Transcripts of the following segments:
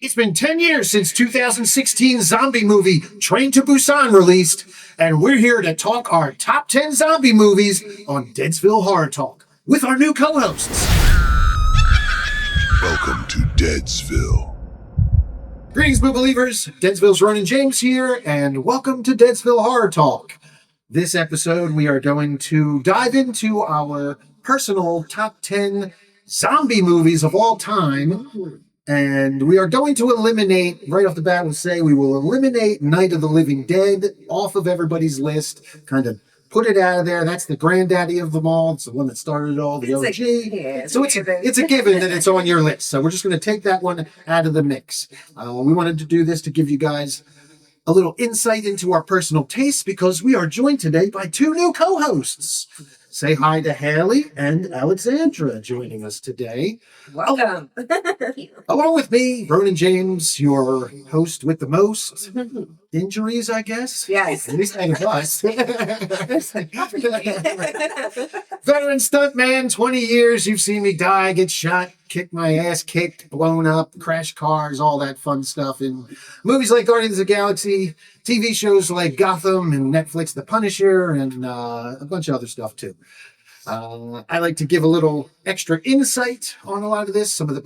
It's been 10 years since 2016 zombie movie Train to Busan released, and we're here to talk our top 10 zombie movies on Deadsville Horror Talk with our new co-hosts. Welcome to Deadsville. Greetings, Boo Believers. Deadsville's Ronin James here, and welcome to Deadsville Horror Talk. This episode, we are going to dive into our personal top 10 zombie movies of all time. And we are going to eliminate, right off the bat, we will eliminate Night of the Living Dead off of everybody's list, kind of put it out of there. That's the granddaddy of them all. It's the one that started it all, the OG. So it's a given that it's on your list. So we're just going to take that one out of the mix. We wanted to do this to give you guys a little insight into our personal tastes because we are joined today by two new co-hosts. Say hi to Haley and Alexandra joining us today. Welcome. Along with me, Ronin James, your host with the most injuries, I guess. Yes. At least out of us. Veteran stuntman, 20 years. You've seen me die, get shot, kick my ass kicked, blown up, crash cars, all that fun stuff in movies like Guardians of the Galaxy, TV shows like Gotham and Netflix The Punisher, and a bunch of other stuff too. I like to give a little extra insight on a lot of this, some of the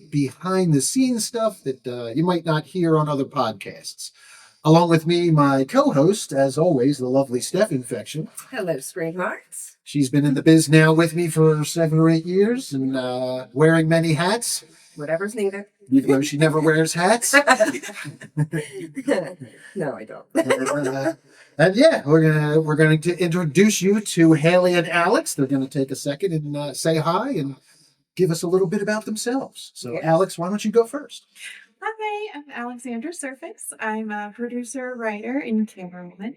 behind the scenes stuff that you might not hear on other podcasts. Along with me, my co-host, as always, the lovely Steph Infection. Hello, sweethearts. She's been in the biz now with me for 7 or 8 years and wearing many hats. Whatever's needed. Even though she never wears hats. No, I don't. And yeah, we're going to introduce you to Haley and Alex. They're going to take a second and say hi and give us a little bit about themselves. So, yes. Alex, why don't you go first? Hi, I'm Alexandra Serfass. I'm a producer, writer, and camerawoman.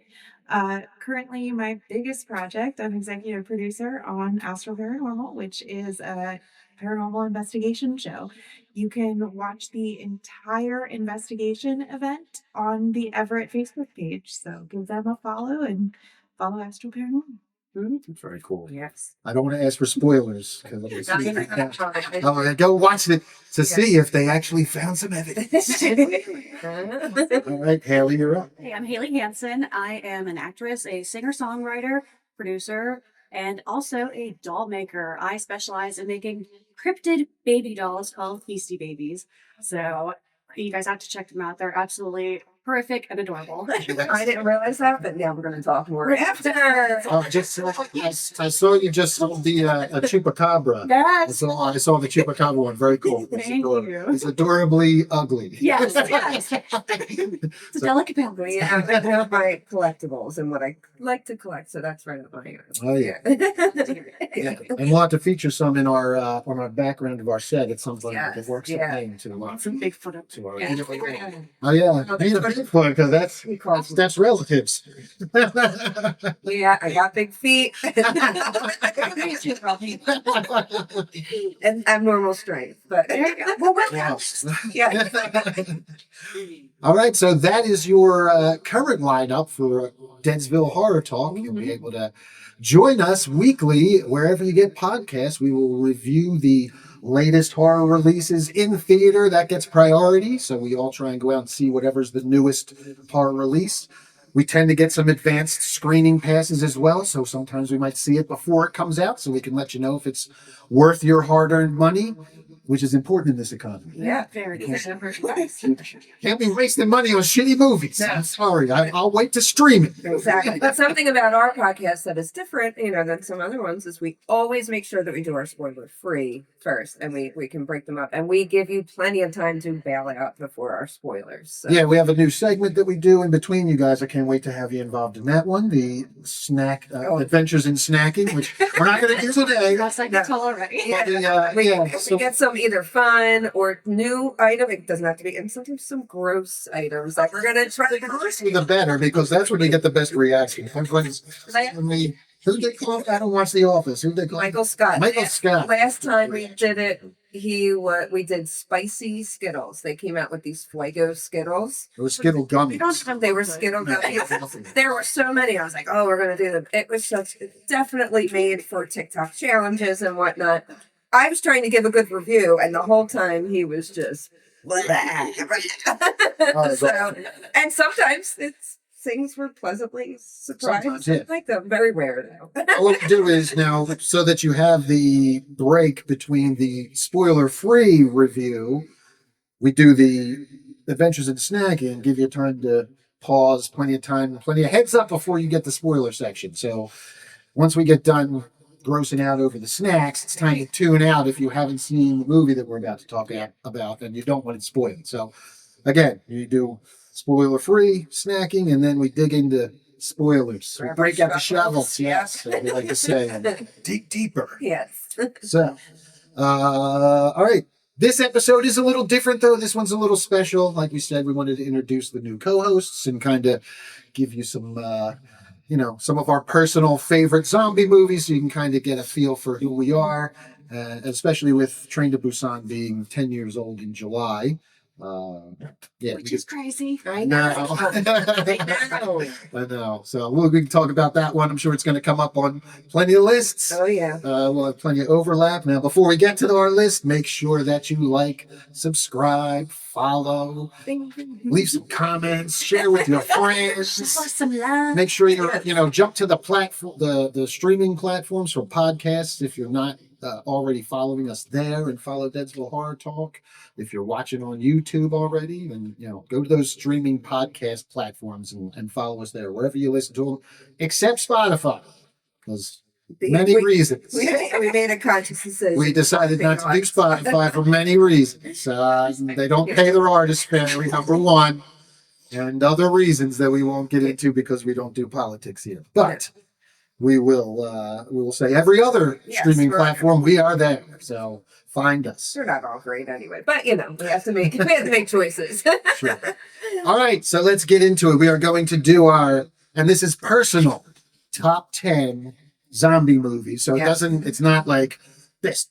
Currently, my biggest project, I'm executive producer on Astro Paranormal, which is a paranormal investigation show. You can watch the entire investigation event on the Everett Facebook page. So give them a follow and follow Astro Paranormal. Very cool. Yes. I don't want to ask for spoilers because I want to go watch it to see if they actually found some evidence. All right, Haley, you're up. Hey, I'm Haley Handson. I am an actress, a singer-songwriter, producer, and also a doll maker. I specialize in making cryptid baby dolls called Beastie Babies. So you guys have to check them out. They're absolutely horrific and adorable. I didn't realize that, but now we're going to talk more after. I saw you just sold the a chupacabra. Yes. I saw the chupacabra one. Very cool. Thank you. It's adorably ugly. Yes, yes. It's a delicate balance. Yeah, I have my collectibles and what I like to collect, so that's right up my alley. Oh yeah. Yeah. And we'll have to feature some in our on our background of our set at some point. Yes. It works Yeah. name to Some Bigfoot up to our. Yeah. Oh yeah. Because that's relatives. Yeah, I got big feet and abnormal strength, but there you go. Well, yeah. All right, so that is your current lineup for Deadsville Horror Talk. You'll be able to join us weekly wherever you get podcasts. We will review the latest horror releases in theater. That gets priority, so we all try and go out and see whatever's the newest horror release. We tend to get some advanced screening passes as well, so sometimes we might see it before it comes out, so we can let you know if it's worth your hard-earned money, which is important in this economy. Yeah, very good. Can't be wasting money on shitty movies. No. I'm sorry. I'll wait to stream it. Exactly. But something about our podcast that is different, than some other ones is we always make sure that we do our spoiler free first, and we can break them up, and we give you plenty of time to bail out before our spoilers. So. Yeah, we have a new segment that we do in between you guys. I can't wait to have you involved in that one. The snack adventures in snacking, which we're not going to do today. That's like it's already. Yeah. We get some either fun or new item. It doesn't have to be, and sometimes some gross items. Like we're gonna try to the better because that's when we get the best reaction. Who they call? I don't watch The Office. Who they call? Michael Scott. Michael Scott. Last time we did it, we did spicy Skittles. They came out with these Fuego Skittles. It was Skittle gummies. They were Skittle gummies. There were so many. I was like, oh, we're gonna do them. It was definitely made for TikTok challenges and whatnot. I was trying to give a good review, and the whole time he was just So, and sometimes it's things we're pleasantly surprised. Sometimes, yeah. Like them. Very rare though. What we do is now, so that you have the break between the spoiler-free review, we do the adventures in snacking, give you time to pause, plenty of time, plenty of heads up before you get the spoiler section. So once we get done grossing out over the snacks, it's time to tune out if you haven't seen the movie that we're about to talk about and you don't want it spoiled. So again, you do spoiler-free snacking, and then we dig into spoilers. We break out the shovels, yes, as we like to say, and dig deeper. Yes. So, all right. This episode is a little different, though. This one's a little special. Like we said, we wanted to introduce the new co-hosts and kind of give you some, some of our personal favorite zombie movies, so you can kind of get a feel for who we are, especially with Train to Busan being 10 years old in July. Which is crazy. I No. know. I know. So we can talk about that one. I'm sure it's going to come up on plenty of lists. Oh yeah. We'll have plenty of overlap. Now, before we get to our list, make sure that you like, subscribe, follow, leave some comments, share with your friends. Just want some love. Make sure you're, jump to the platform, the streaming platforms for podcasts if you're not already following us there, and follow Deadsville Horror Talk. If you're watching on YouTube already, then go to those streaming podcast platforms and follow us there wherever you listen to them, except Spotify, because many reasons. We made a conscious decision. We decided not to do Spotify for many reasons. They don't pay their artists fairly, number one, and other reasons that we won't get into because we don't do politics here. But we will say every other streaming platform, we are there. So find us. They're not all great anyway, but we have to make choices. Sure. All right, so let's get into it. We are going to do and this is personal, top 10 zombie movies. So it's not like best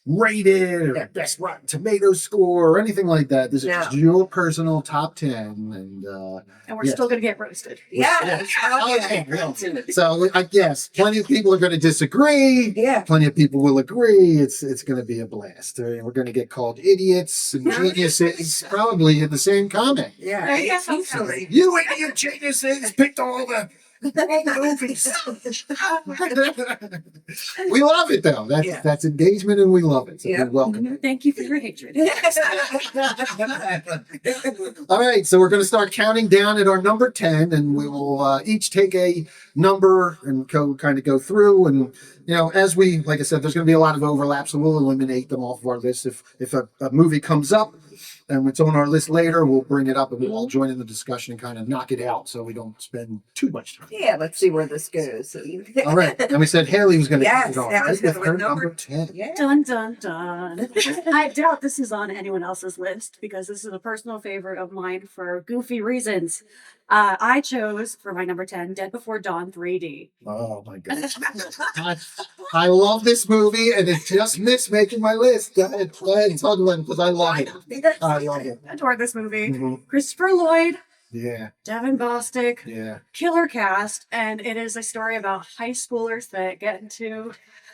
rated or best Rotten Tomatoes score or anything like that. This is just your personal top 10, and we're still gonna get roasted. Yeah. So I guess plenty of people are going to disagree. Yeah. Plenty of people will agree. It's going to be a blast. We're going to get called idiots and geniuses probably in the same comment. Yeah. You idiot geniuses picked all the movies. We love it though. That's engagement, and we love it. So we welcome it. Thank you for your hatred. All right, so we're going to start counting down at our number 10, and we will each take a number and kind of go through. And as we, like I said, there's going to be a lot of overlap, so we'll eliminate them off of our list. If a movie comes up and it's on our list later, we'll bring it up and we'll all join in the discussion and kind of knock it out, so we don't spend too much time. Yeah, let's see where this goes. All right, and we said Haley was going to Yes, kick it off, Haley's right? gonna With her win number number 10. Yeah. Dun dun dun. I doubt this is on anyone else's list because this is a personal favorite of mine for goofy reasons. I chose for my number 10 Dead Before Dawn 3D. Oh my goodness. I love this movie, and it just missed making my list. Go ahead and talk about it, because I love it. I love it. I adore this movie. Mhm. Christopher Lloyd, Yeah, Devin Bostick, yeah. killer cast, and it is a story about high schoolers that get into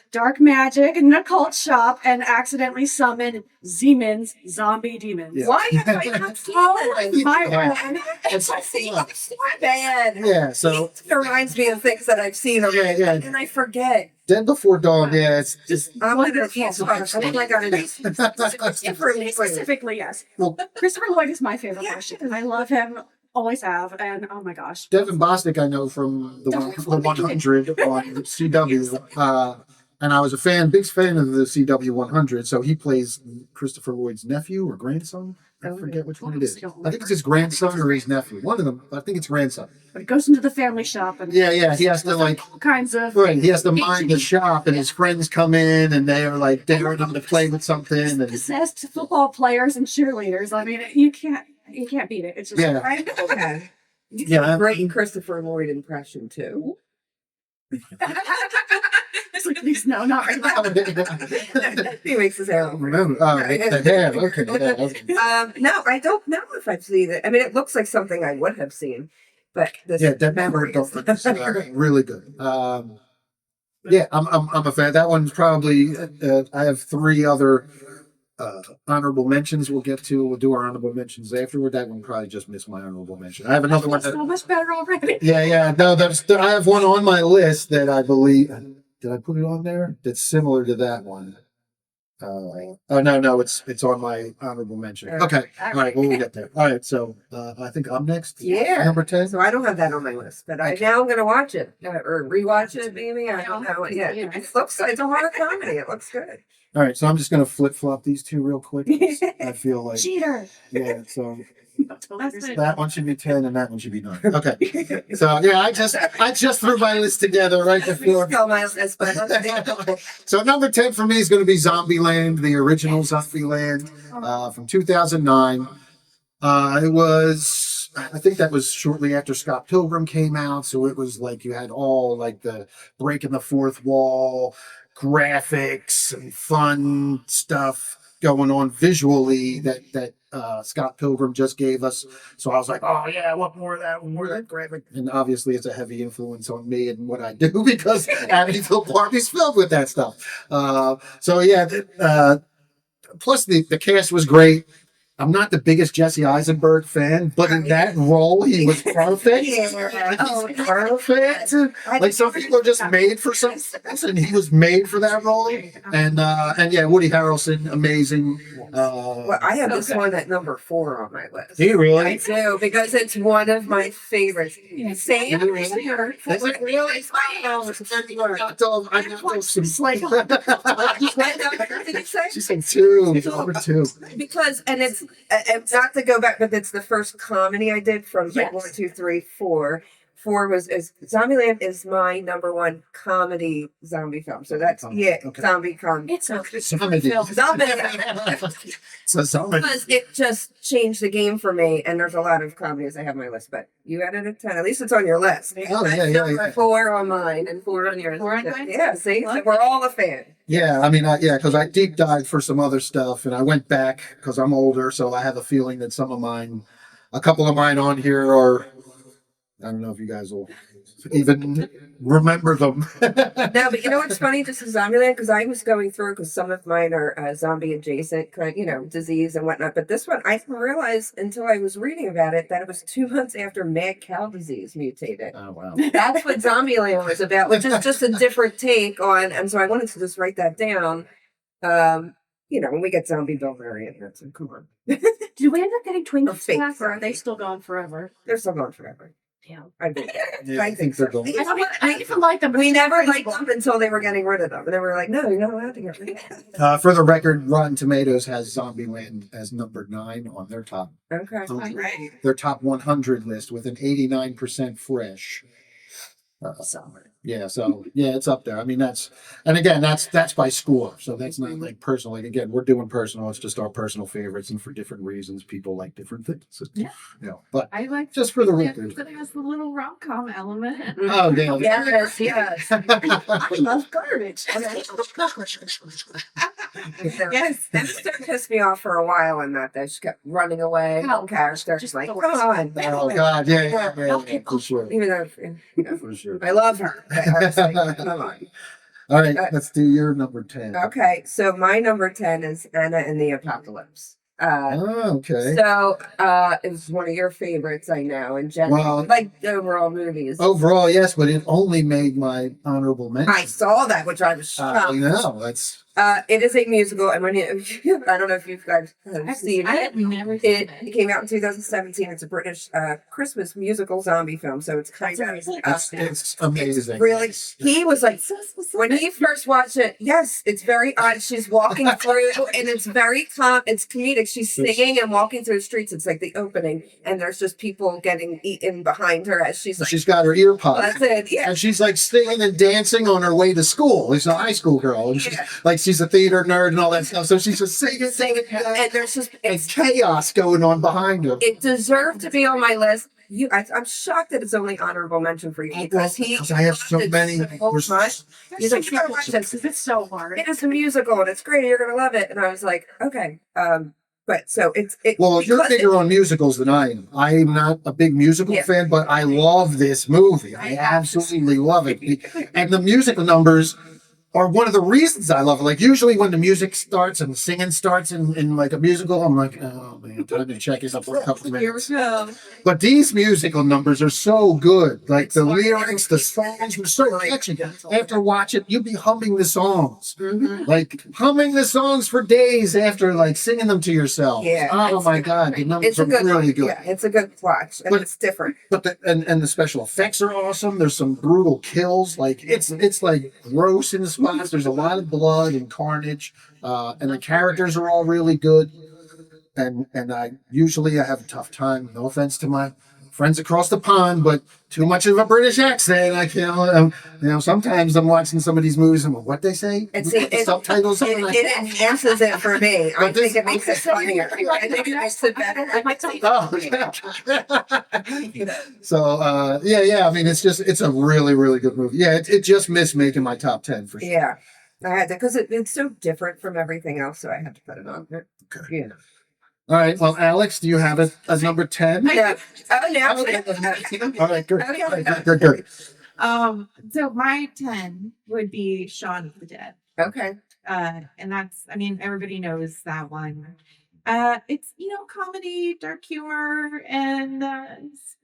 dark magic in an occult shop and accidentally summon Zeman's zombie demons. Yeah. Why have I not seen it? It's It's my bad. Yeah, so It reminds me of things that I've seen already, Yeah. and I forget. Dead Before Dawn, it's just I'm gonna cancel. I think I got it. Specifically, yes. well, Christopher Lloyd is my favorite person, and I love him. Always have, and oh my gosh. Devin Bostick I know from the 100 on CW, and I was big fan of the CW 100. So he plays Christopher Lloyd's nephew or grandson. I forget which one it is. I think it's his grandson or his nephew. One of them. I think it's grandson. But he goes into the family shop and Yeah. He has to all kinds of He has to mind the shop, and his friends come in, and they are like daring him to play with something. And possessed football players and cheerleaders. I mean, you can't beat it. It's just Okay. Great Christopher Lloyd impression too. It's like, please, no, not right now. He makes his hair. Remember? Oh, the hair. Okay. Yeah, No, I don't know if I've seen it. I mean, it looks like something I would have seen, but this Dead memory Before is Dawn is really good. I'm a fan. That one's probably. I have three other honorable mentions we'll get to. We'll do our honorable mentions afterward. That one probably just missed my honorable mention. I have another one. So much better already. Yeah. No, I have one on my list that I believe. Did I put it on there? That's similar to that one. Oh no, it's on my honorable mention. Okay, all right, we'll get there. All right, so I think I'm next. Yeah. Number 10. So I don't have that on my list, but now I'm gonna watch it or rewatch it. Maybe I don't know it yet. It looks it's a horror comedy. It looks good. All right, so I'm just gonna flip flop these two real quick. I feel like Cheater. yeah. So Totally. that one should be 10, and that one should be 9. Okay. So yeah, I just threw my list together right before. Tell my list, but So number 10 for me is going to be Zombieland, the original Zombieland from 2009. It was, I think that was shortly after Scott Pilgrim came out. So it was like you had all like the breaking the fourth wall, graphics and fun stuff going on visually that Scott Pilgrim just gave us. So I was like, oh yeah, I want more of that, more of that graphic. And obviously it's a heavy influence on me and what I do because Amityville Park is filled with that stuff. So yeah, plus the cast was great. I'm not the biggest Jesse Eisenberg fan, but in that role, he was perfect. He's perfect. Like some people are just made for something, and he was made for that role. And yeah, Woody Harrelson, amazing. well, I have this one at number 4 on my list. Do you really? I do because it's one of my favorites. Same. Is it really? I got some like. What did you say? She said 2. Number 2. Because and not to go back, but it's the first comedy I did from like 1, 2, 3, 4. 4 was Zombieland is my number 1 comedy zombie film. So that's Okay. zombie comedy. It's a Zombie. Zombie. So zombie. Because it just changed the game for me, and there's a lot of comedies I have on my list, but you added a 10. At least it's on your list. Oh, yeah. 4 on mine and 4 on yours. 4 on mine? Yeah, see, so we're all a fan. Yeah, I mean, because I deep dived for some other stuff, and I went back because I'm older, so I have a feeling that a couple of mine on here are, I don't know if you guys will even remember them. No, but you know what's funny? This is Zombieland because I was going through because some of mine are zombie adjacent, disease and whatnot. But this one, I didn't realize until I was reading about it that it was 2 months after mad cow disease mutated. Oh wow! That's what Zombieland was about, which is just a different take on. And so I wanted to just write that down. When we get Zombie Bill Murray in here, so come on. Do we end up getting twins fake back, or are they still gone forever? They're still going forever. Yeah. I think. Yeah, I think they're so. going. I even like them. We never liked them until they were getting rid of them. And then we were like, no, you're not allowed to get rid of them. For the record, Rotten Tomatoes has Zombieland as number 9 on their top Okay. Right. their top 100 list with an 89% fresh. Yeah, so yeah, it's up there. I mean, that's by score, so that's not like personal. Like again, we're doing personal. It's just our personal favorites, and for different reasons, people like different things. Yeah. But I like just for the record. that it has the little rom-com element. Oh damn! Yes. I love garbage. Yes. And this pissed me off for a while in that they just kept running away. Oh, Characters just like, the come worst. on. Oh god, yeah, for sure, Even though, for sure. I love her. I was like, come on. All right, let's do your number 10. Okay, so my number 10 is Anna and the Apocalypse. Okay. So it was one of your favorites, I know, and Jen, Well, like the overall movies. overall, yes, but it only made my honorable mention. I saw that, which I was shocked. No, that's It is a musical, and when I don't know if you guys have seen I it. have never seen It came out in 2017. It's a British Christmas musical zombie film, so it's kind of it's amazing. really. He was like when he first watched it. Yes, it's very odd. She's walking through, and it's very calm. It's comedic. She's singing and walking through the streets. It's like the opening, and there's just people getting eaten behind her as she's like. She's got her ear pods. That's it. Yeah. And she's like singing and dancing on her way to school. She's a high school girl. And she's a theater nerd and all that stuff. So she's just singing. And there's just It's chaos going on behind her. it deserved to be on my list. I'm shocked that it's only honorable mention for you because I have so many. so much. He's like, you gotta watch this. It's so hard. It is a musical and it's great. You're gonna love it. And I was like, okay. But so Well, you're because bigger on musicals than I am. I'm not a big musical fan, but I love this movie. I absolutely love it. And the musical numbers are one of the reasons I love it. Like usually when the music starts and singing starts in like a musical, I'm like, oh man, time to check it up for a couple of Here we minutes. go. But these musical numbers are so good. Like the lyrics, the songs were so catchy. After watching, you'd be humming the songs. Like humming the songs for days after like singing them to yourself. Yeah, Oh my God. The numbers It's a are good really good. Yeah, it's a good watch, and But- it's different. But and the special effects are awesome. There's some brutal kills. Like it's like gross in spots. There's a lot of blood and carnage. And the characters are all really good. And I have a tough time. No offense to my friends across the pond, but too much of a British accent. I can't. Sometimes I'm watching some of these movies and what they say. It's Subtitles. It enhances it for me. I But this- think it makes it funnier. I think it makes it better. I might say Oh, so yeah. I mean, it's a really, really good movie. Yeah, it just missed making my top 10 for sure. Yeah, I had to because it's so different from everything else, so I had to put it on there. Okay. Yeah. All right. Well, Alex, do you have it as number 10? Yeah. Oh, yeah. All right. Good. Okay. All right, good. So my 10 would be Shaun of the Dead. Okay. And that's, I mean, everybody knows that one. It's, comedy, dark humor, and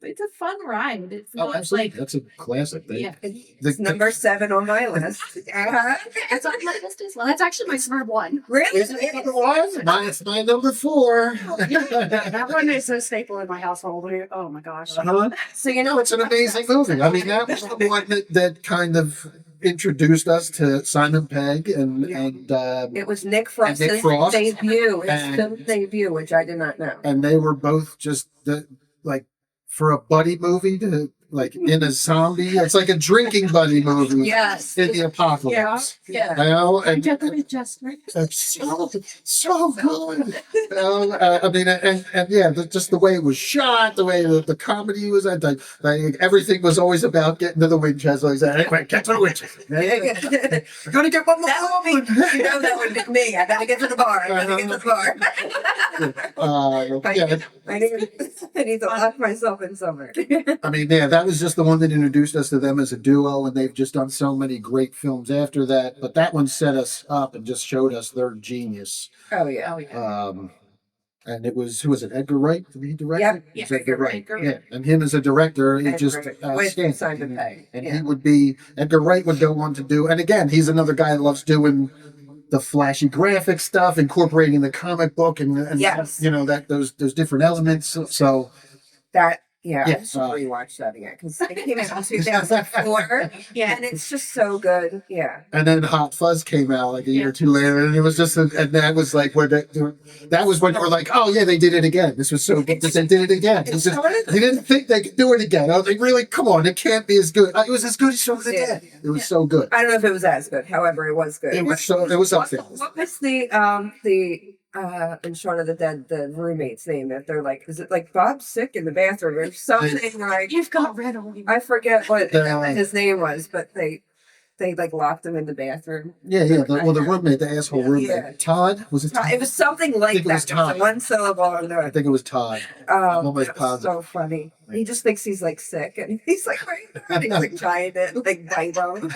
it's a fun ride. It's Oh, not absolutely. like, That's a classic. yeah. It's number 7 on my list. it's on my list as well. That's actually my number one. Really? Is it number 1? It's my number 4. That one is a staple in my household. Oh my gosh. Uh-huh. So It's an amazing movie. I mean, that was the one that kind of introduced us to Simon Pegg and it was Nick Frost's Nick Frost. debut, his And- film debut, which I did not know. and they were both just like for a buddy movie to like in a zombie. It's like a drinking buddy movie Yes. in the apocalypse. Yeah. You know, and Together with Jester. it's so good. I mean, and yeah, just the way it was shot, the way the comedy was, like everything was always about getting to the Winchester. Like, anyway, get to the Winchester. I gotta get one more. That would be, that would be me. I gotta get to the bar. I gotta get to the bar. Yeah, I need to lock myself in somewhere. I mean, yeah, that was just the one that introduced us to them as a duo, and they've just done so many great films after that. But that one set us up and just showed us their genius. Oh yeah. And it was, who was it? Edgar Wright? Did he direct Yep. it? It was Yeah, Edgar Wright. Edgar Yeah, Wright. and him as a director, he Edgar just Wright. With outstanding. Simon Pegg. And Yeah. he would be, Edgar Wright would go on to do, and again, he's another guy that loves doing the flashy graphic stuff, incorporating the comic book and Yes. that those different elements. So That yeah, Yeah, I should rewatch that again because it came out in 2004. Yeah. And it's just so good. Yeah. and then Hot Fuzz came out like a year or two later, and it was just, and that was like where that was when you were like, oh yeah, they did it again. This was so good that they did it again. It was just, they didn't think they could do it again. I was like, really, come on, it can't be as good. It was as good as Shaun of the Yeah. Dead. It was so good. I don't know if it was as good. However, it was good. It was up there. What was the in Shaun of the Dead, the roommate's name? If they're like, is it like Bob's sick in the bathroom or something like? You've got red on you. I forget what The- his name was, but they like locked him in the bathroom. Yeah. The roommate, the asshole roommate, Yeah. Todd, was it? Todd? It was something like think it was that. It was Todd. one syllable or I the. think it was Todd. I'm almost It was positive. so funny. He just thinks he's like sick, and he's like, and he's like trying to like bite him.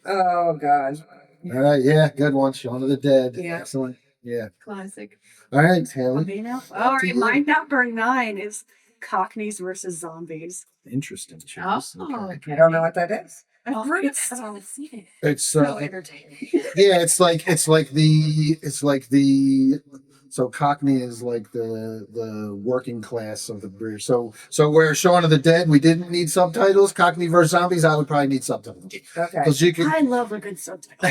Oh god. All right, yeah, good one. Shaun of the Dead. Yeah. Excellent. Yeah. Classic. All right, Haley. Me now? All right, my number 9 is Cockneys versus Zombies. Interesting choice. Oh, Okay. I don't know what that is. Oh, heard it's it. so seen. It's So entertaining. yeah, it's like the so Cockney is like the working class of the British. So where Shaun of the Dead, we didn't need subtitles. Cockney versus Zombies, I would probably need subtitles Okay. because you can. I love a good subtitle.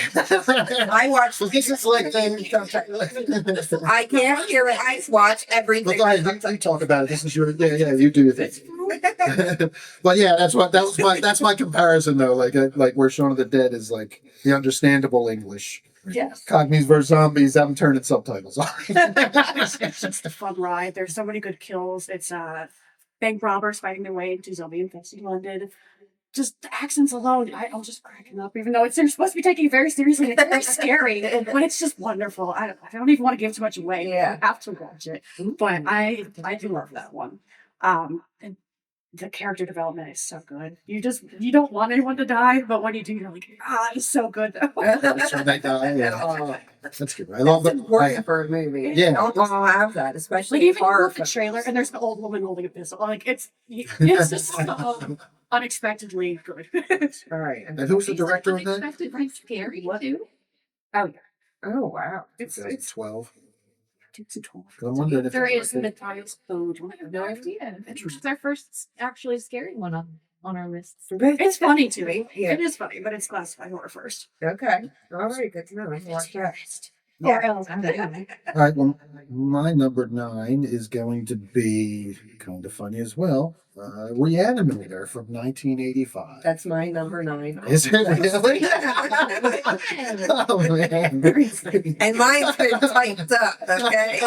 I watch. This is like the. I can't hear it. I watch But everything. go ahead, you talk about it. This is your you do your thing. But yeah, that's my comparison though. Like where Shaun of the Dead is like the understandable English. Yes. Cockneys versus Zombies, I'm turning subtitles on. It's just a fun ride. There's so many good kills. It's bank robbers fighting their way into zombie-infested London. Just the accents alone, I'm just cracking up, even though they're supposed to be taking it very seriously. It's very scary, but it's just wonderful. I don't even want to give too much away. Yeah. You have to watch it. But I do love that one. And the character development is so good. You don't want anyone to die, but when you do, you're like, it's so good though. That's when they die. Yeah. That's good. I love That's that. important for a movie. Yeah. Don't all have that, especially Like even horror look at the trailer and there's an old woman holding a pistol. Like it's just so unexpectedly good. All right. And who's the director of that? Unexpectedly scary too. Oh yeah. Oh wow. It's 12. It's a 12. I'm wondering if There it's is like the tiles code. I have no idea. It's our first actually scary one on our list. It's funny to me. Yeah. It is funny, but it's classified horror first. Okay. All right. Good to know. Watch that. Or else. All right, well, my number 9 is going to be kind of funny as well. Reanimator from 1985. That's my number 9. Is it really? Oh, man. And mine's been typed up. Okay.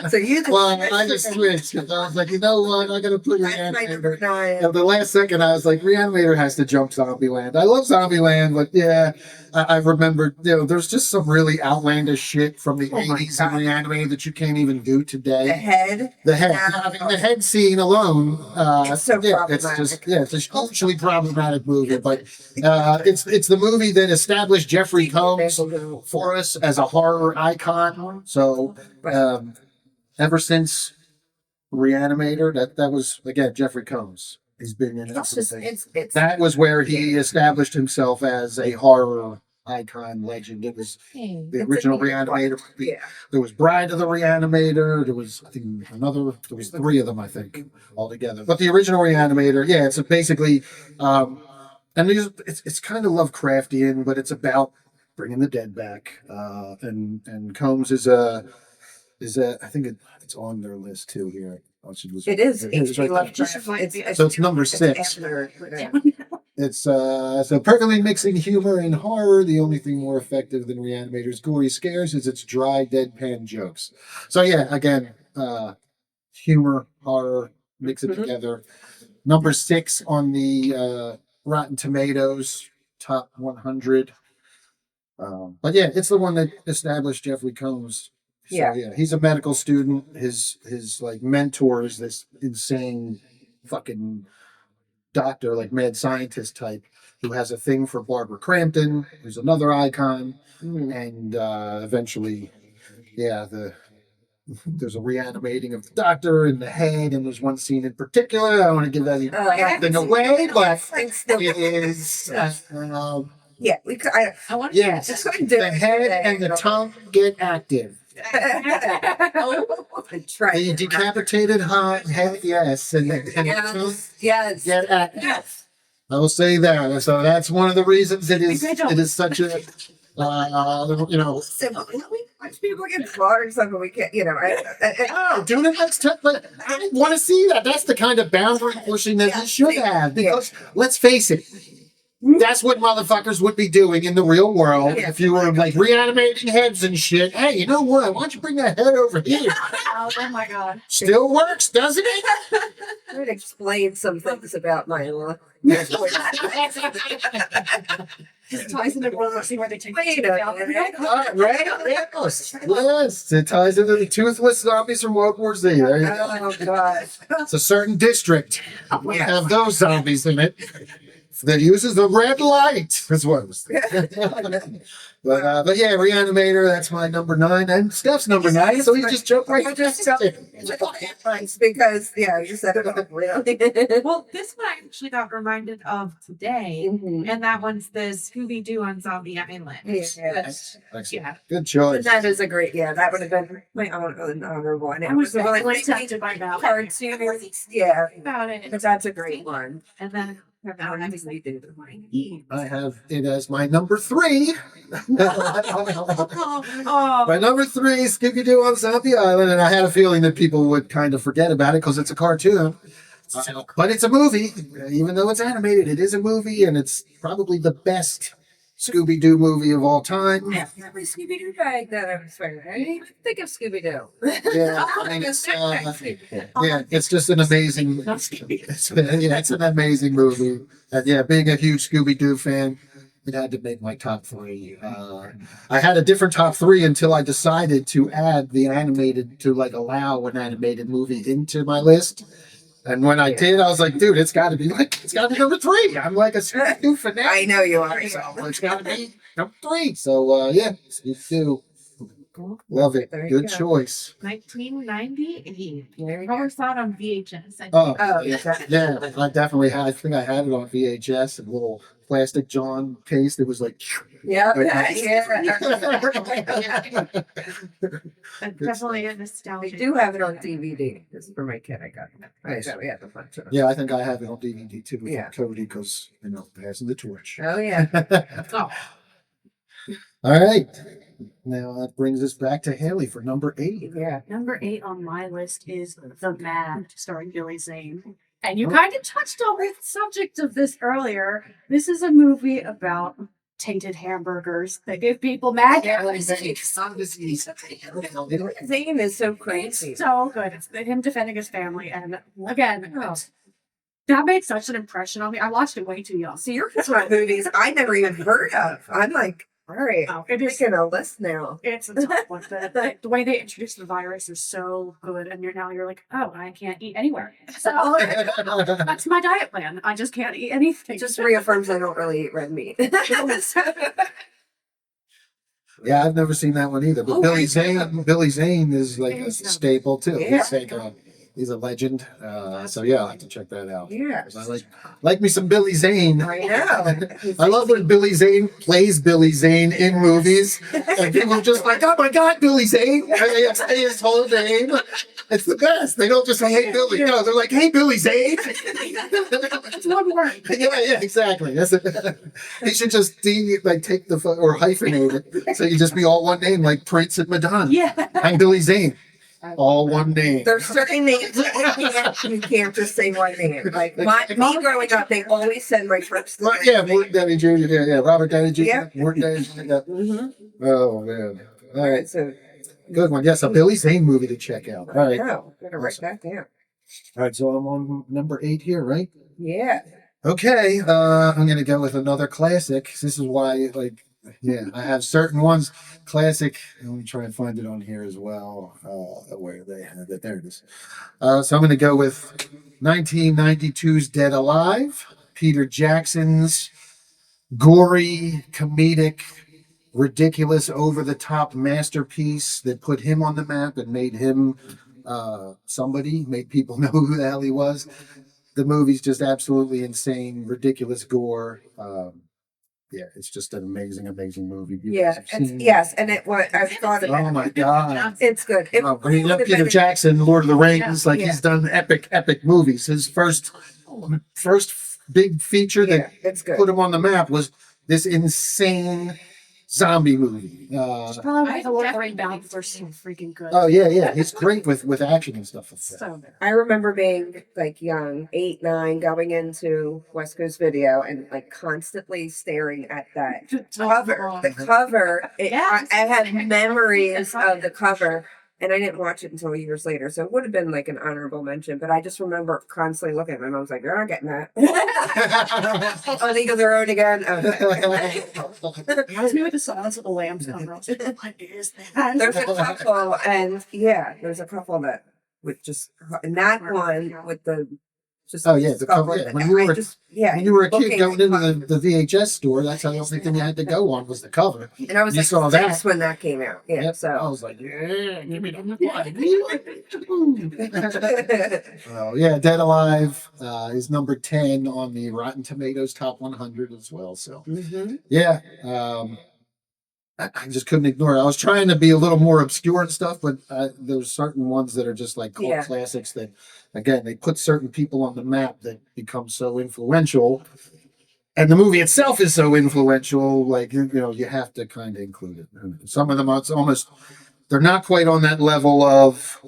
So you just. Well, I just switched because I was like, you know what? I'm going to put That's my number Reanimator. 9. At the last second, I was like, Reanimator has to jump Zombieland. I love Zombieland, but yeah, I remember, there's just some really outlandish shit from the Oh my 80s in God. Reanimator that you can't even do today. The head. The head, Yeah. I mean, the head scene alone, It's so yeah, it's problematic. just, it's a hugely problematic movie, but it's the movie that established Jeffrey Combs for us as a horror icon. So, ever since Reanimator, that was again Jeffrey Combs. He's been in It's just, everything. it's That was where he established himself as a horror icon legend. It was the It's a original neat Reanimator. yeah. There was Bride of the Reanimator. There was, I think, there was 3 of them, I think, altogether. But the original Reanimator, yeah, it's basically, and it's kind of Lovecraftian, but it's about bringing the dead back. And Combs is I think it's on their list too here. It is It's H.P. right there. Lovecraft. So it's number 6. after, It's so perfectly mixing humor and horror. The only thing more effective than Reanimator's gory scares is its dry, deadpan jokes. So yeah, again, humor, horror, mix it Mhm. together. Number 6 on the Rotten Tomatoes top 100. But yeah, it's the one that established Jeffrey Combs. So, Yeah. he's a medical student. His like mentor is this insane fucking doctor, like mad scientist type, who has a thing for Barbara Crampton, who's another icon, and eventually, yeah, there's a reanimating of the doctor in the head, and there's one scene in particular. I don't want to give anything away, but it is. Yeah, I want Yes, Just couldn't do the it head today, and the you know. tongue get active. Try The decapitated head, yes, and the tongue Yes. get active. I will say that. So that's one of the reasons it is such a So, we watch people get slaughtered, something we can't, Oh, dude, but I want to see that. That's the kind of boundary pushing that Yeah. he should have. Because let's face it, that's what motherfuckers would be doing in the real world Yeah. if you were like reanimating heads and shit. Hey, you know what? Why don't you bring that head over here? Oh my god. Still works, doesn't it? I would explain some things about my life. Just ties into World War C where they take the Wait teeth a out. minute. Right? Yes, it ties into the toothless zombies from World War Z. There you go. Oh, God. It's a certain district will have those zombies in it that uses the red light. That's what it was. But yeah, Reanimator, that's my number 9. And Steph's number 9, so he just jumped right I just into it. Thanks, because, you said it all really. Well, this one I actually got reminded of today, Mhm. and that one's the Scooby Doo on Zombie Island. Yeah. Excellent. Yeah. Good choice. That is a great, that would have been my honorable one. I was It was really like tempted by that. cartoon. Yeah, About it. but that's a great one. And then Obviously, do the I have it as my number 3. oh, My number 3 is Scooby-Doo on Zombie Island, and I had a feeling that people would kind of forget about it because it's a cartoon. But it's a movie. Even though it's animated, it is a movie, and it's probably the best Scooby-Doo movie of all time. Yeah, my Scooby-Doo bag that I was wearing. I didn't even think of Scooby-Doo. Yeah, I mean, it's just an amazing. It's an amazing movie. And yeah, being a huge Scooby-Doo fan, it had to make my top 3. I had a different top 3 until I decided to add the animated to allow an animated movie into my list. And when I did, I was like, dude, it's got to be number 3. I'm like a Scooby-Doo fanatic. I know you are. So it's got to be number 3. So yeah, Scooby-Doo. Love it. There you Good go. choice. 1998. There you Probably go. saw it on VHS. Oh, Oh, yeah, I definitely had. I think I had it on VHS, a little plastic John case. It was like, Yeah. That's definitely a I nostalgia. do have it on DVD. This is for my kid. I got it. Nice. We had the bunch of them. yeah, I think I have it on DVD too with Yeah. Cody because passing the torch. Oh yeah. Oh, All right, now that brings us back to Haley for number 8. Yeah. Number 8 on my list is The Mad, starring Billy Zane. And you kind of touched on the subject of this earlier. This is a movie about tainted hamburgers that give people mad disease. Zane is so crazy. It's so good. It's him defending his family. And again, that made such an impression on me. I watched it way too young. See, you're talking about movies I never even heard of. I'm like, all right, Oh, I'm it is. making a list now. It's a tough one. The way they introduce the virus is so good, and you're like, oh, I can't eat anywhere. So that's my diet plan. I just can't eat anything. It just reaffirms I don't really eat red meat. Yeah, I've never seen that one either. But Oh, Billy my Zane is like a He's, staple too. Yeah. He's a legend. So yeah, I have to check that out. Yeah. 'Cause I like me some Billy Zane. I know. I love when Billy Zane plays Billy Zane in movies, and people are just like, "Oh my God, Billy Zane!" And they say his whole name. It's the best. They don't just say, "Hey Billy," no, they're like, "Hey Billy Zane." It's one word. Yeah, exactly. That's it. He should just take the or hyphenate it, so you just be all one name, like Prince and Madonna. Yeah. I'm Billy Zane, all one name. There's certain names you can't just say one name. Like me growing up, they always said my first name. Right, yeah, Morton Downey Jr. Yeah, Robert Downey Jr. Yeah. Morton Downey Jr. Yeah. Mm-hmm. Oh man. All All right, right, so good one. Yes, a Billy Zane movie to check out. All right. no, gotta write Awesome. that down. All right, so I'm on number 8 here, right? Yeah. Okay, I'm gonna go with another classic. This is why, I have certain ones. Classic. Let me try and find it on here as well. Where they have it? There it is. So I'm gonna go with 1992's Dead Alive, Peter Jackson's gory, comedic, ridiculous, over-the-top masterpiece that put him on the map and made him somebody, made people know who the hell he was. The movie's just absolutely insane, ridiculous gore. Yeah, it's just an amazing, amazing movie. You guys Yeah. have seen it? Yes, and I've thought about Oh my God. It's good. It I mean, would have Peter been- Jackson, Lord of the Rings, Yeah. he's done epic movies. His first big feature Yeah, that it's good. put him on the map was this insane zombie movie. Probably why the Lord of the Rings ballads are so freaking good. Oh yeah, he's great with action and stuff like that. So good. I remember being like young, 8, 9, going into West Coast Video and like constantly staring at that cover. The cover, Yes. I have memories of the cover, and I didn't watch it until years later. So it would have been like an honorable mention, but I just remember constantly looking at my mom. I was like, "You're not getting that." Oh, they go their own again. Okay. It was me with the Silence of the Lambs cover. I was like, what is that? There's a couple, and yeah, there's a couple that would just, and that one with the just. Oh, yeah, the cover, yeah. When you were- yeah, When you were a kid looking going at into the VHS store, that's the only thing you had to go on was the cover. and I was You like saw 6 that. when that came out. Yeah, Yep. I so. was like, yeah, give me the Oh yeah, Dead Alive is number 10 on the Rotten Tomatoes Top 100 as well. So Mhm. yeah, I just couldn't ignore it. I was trying to be a little more obscure and stuff, but there's certain ones that are just like cult Yeah. classics that, again, they put certain people on the map that become so influential. And the movie itself is so influential, you have to kind of include it. And some of them, it's almost, they're not quite on that level of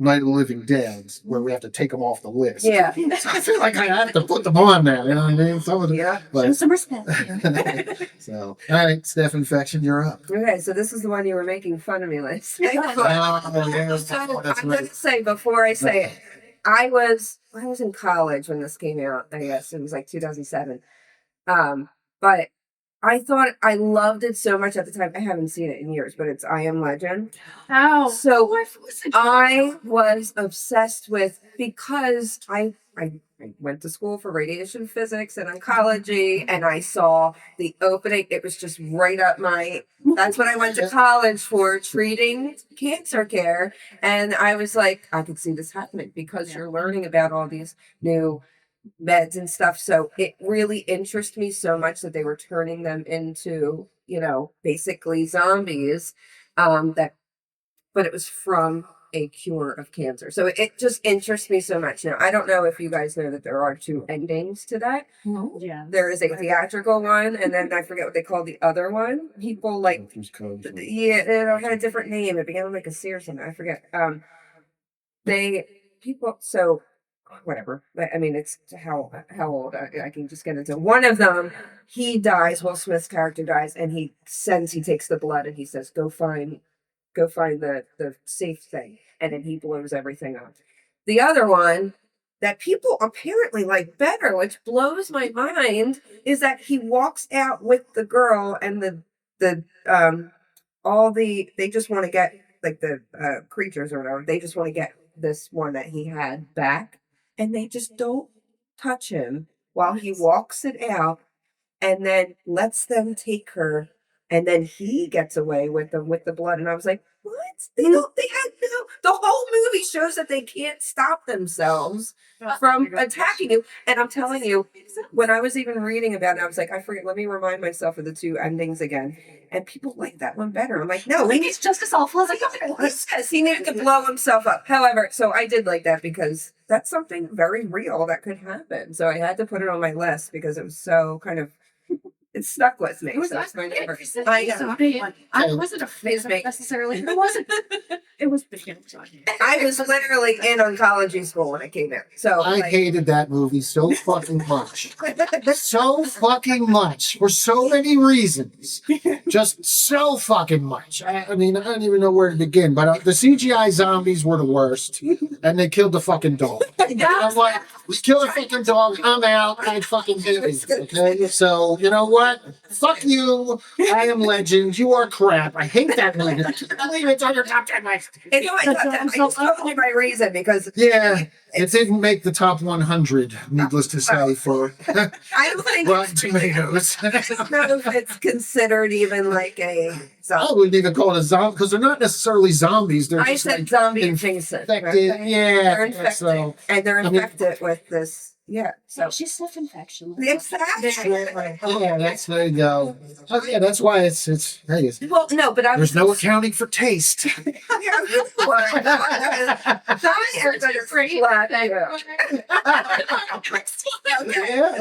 Night of the Living Dead, where we have to take them off the list. Yeah. So I feel like I have to put them on there, you know what I mean? Some of them, Yeah. Show but, some respect. so, all right, Steph Infection, you're up. Okay, so this is the one you were making fun of me last night. Oh, yeah, So that's I'm right. gonna say before I say it, I was in college when this came out. I guess it was like 2007. But I thought I loved it so much at the time. I haven't seen it in years, but it's I Am Legend. Oh, So listen. I was obsessed with because I went to school for radiation physics and oncology, and I saw the opening. It was just right up my. That's what I went to college for, treating cancer care, and I was like, I could see this happening because you're learning about all these new meds and stuff. So it really interested me so much that they were turning them into, basically zombies. That, but it was from a cure of cancer. So it just interests me so much. Now, I don't know if you guys know that there are two endings to that. Yeah. There is a theatrical one, and then I forget what they call the other one. People like, yeah, it had a different name. It began with like a C or something. I forget. So whatever. I mean, it's how old I can just get into. One of them, he dies. Will Smith's character dies, and he takes the blood, and he says, "Go find the safe thing," and then he blows everything up. The other one that people apparently like better, which blows my mind, is that he walks out with the girl and they just want to get like the creatures or whatever. They just want to get this one that he had back, and they just don't touch him while he walks it out, and then lets them take her, and then he gets away with the blood. And I was like, what? They don't. They had no. The whole movie shows that they can't stop themselves from attacking you. And I'm telling you, when I was even reading about it, I was like, I forget. Let me remind myself of the two endings again. And people like that one better. I'm like, no, Like it's just as awful as I thought it he was. says he needed to blow himself up. However, so I did like that because that's something very real that could happen. So I had to put it on my list because it was so kind of. It stuck with me. It was So it's my number. I wasn't a fan of it necessarily. It wasn't. It was big. I was literally in oncology school when it came out. So I hated that movie so fucking much. So fucking much. For so many reasons. Just so fucking much. I mean, I don't even know where to begin. But the CGI zombies were the worst. And they killed the fucking dog. I'm like, kill the fucking dog. I'm out. I fucking hate it. Okay? So, you know what? Fuck you. I Am Legend. You are crap. I hate that movie. Leave it on your top 10 list. I just told you my reason because Yeah, it didn't make the top 100, needless to say, for I don't think Rotten Tomatoes. I don't know if it's considered even like a I zombie. wouldn't even call it a zombie because they're not necessarily zombies. They're I just said like zombie infected. adjacent. Yeah, They're infected. so And they're I mean- infected with this. Yeah. So She's Steph Infection. exactly. yeah, that's there you go. Oh, yeah, that's why it's hey, Well, no, but I was there's no accounting for taste. Yeah, okay,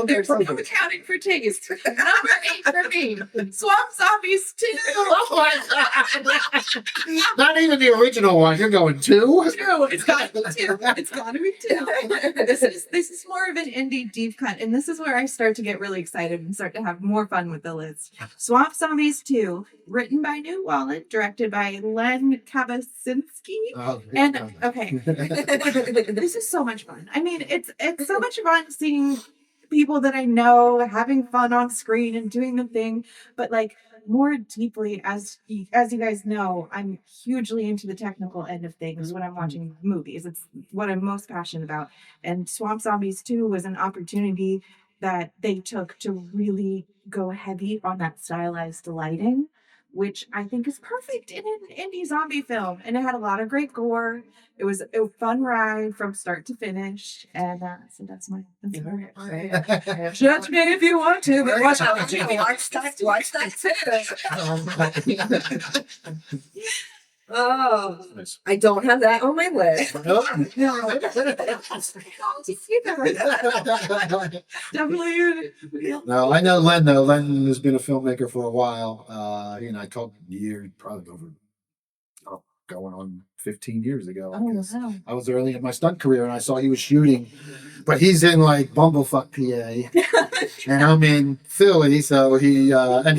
There's no perfect. accounting for taste. Number 8 for me. Swamp Zombies 2. Oh my God. Not even the original one. You're going 2? 2. It's got to be 2. It's got to be 2. This is more of an indie deep cut, and this is where I start to get really excited and start to have more fun with the list. Swamp Zombies 2, written by New Wallet, directed by Len Kabasinski. Oh, And okay, this is so much fun. I mean, it's so much fun seeing people that I know having fun on screen and doing the thing, but like more deeply, as you guys know, I'm hugely into the technical end of things when I'm watching movies. It's what I'm most passionate about. And Swamp Zombies 2 was an opportunity that they took to really go heavy on that stylized lighting, which I think is perfect in an indie zombie film. And it had a lot of great gore. It was a fun ride from start to finish. And so that's my judge me if you want to, but watch out. Watch that too. Oh, I don't have that on my list. Definitely. No, I know Len though. Len has been a filmmaker for a while. I told you probably over going on 15 years ago. I guess. Wow. I was early in my stunt career and I saw he was shooting, but he's in like Bumblefuck, PA, and I'm in Philly. So he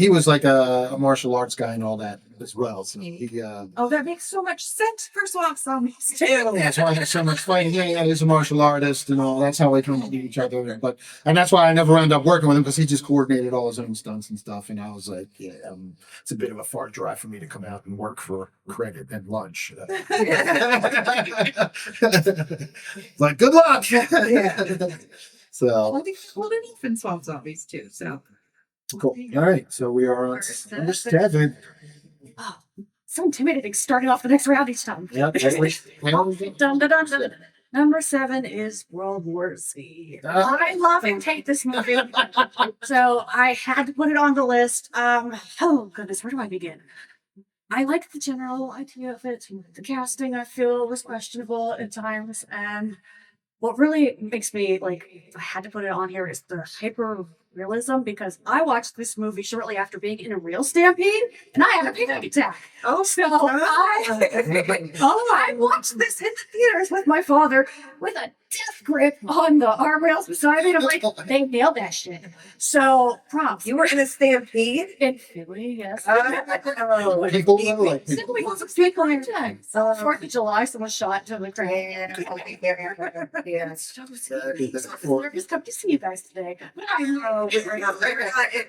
was like a martial arts guy and all that. as well. So he, Oh, that makes so much sense for swamp zombies too. that's why there's so much fighting. Yeah, he's a martial artist and all. That's how we come to meet each other. And that's why I never ended up working with him, because he just coordinated all his own stunts and stuff. And I was like, yeah, it's a bit of a far drive for me to come out and work for credit and lunch. Like, good luck. So I think it's cool enough in swamp zombies too. So cool. All right, so we are on number 7. Oh, so intimidating starting off the next round each time. Yep. Dun, dun, dun, dun. Number 7 is World War Z. I love and hate this movie. So I had to put it on the list. Oh goodness, where do I begin? I liked the general idea of it. The casting, I feel, was questionable at times. And what really makes me, like, I had to put it on here is the hyper realism, because I watched this movie shortly after being in a real stampede, and I had a panic attack. Oh, So I watched this in the theaters with my father with a death grip on the armrails beside me. And I'm like, they nailed that shit. So props. you were in a stampede? In Philly, yes. Oh, People were like, Simply because of people in time. 4th of July, someone shot to the crane. yeah. So nervous come to see you guys today. But I know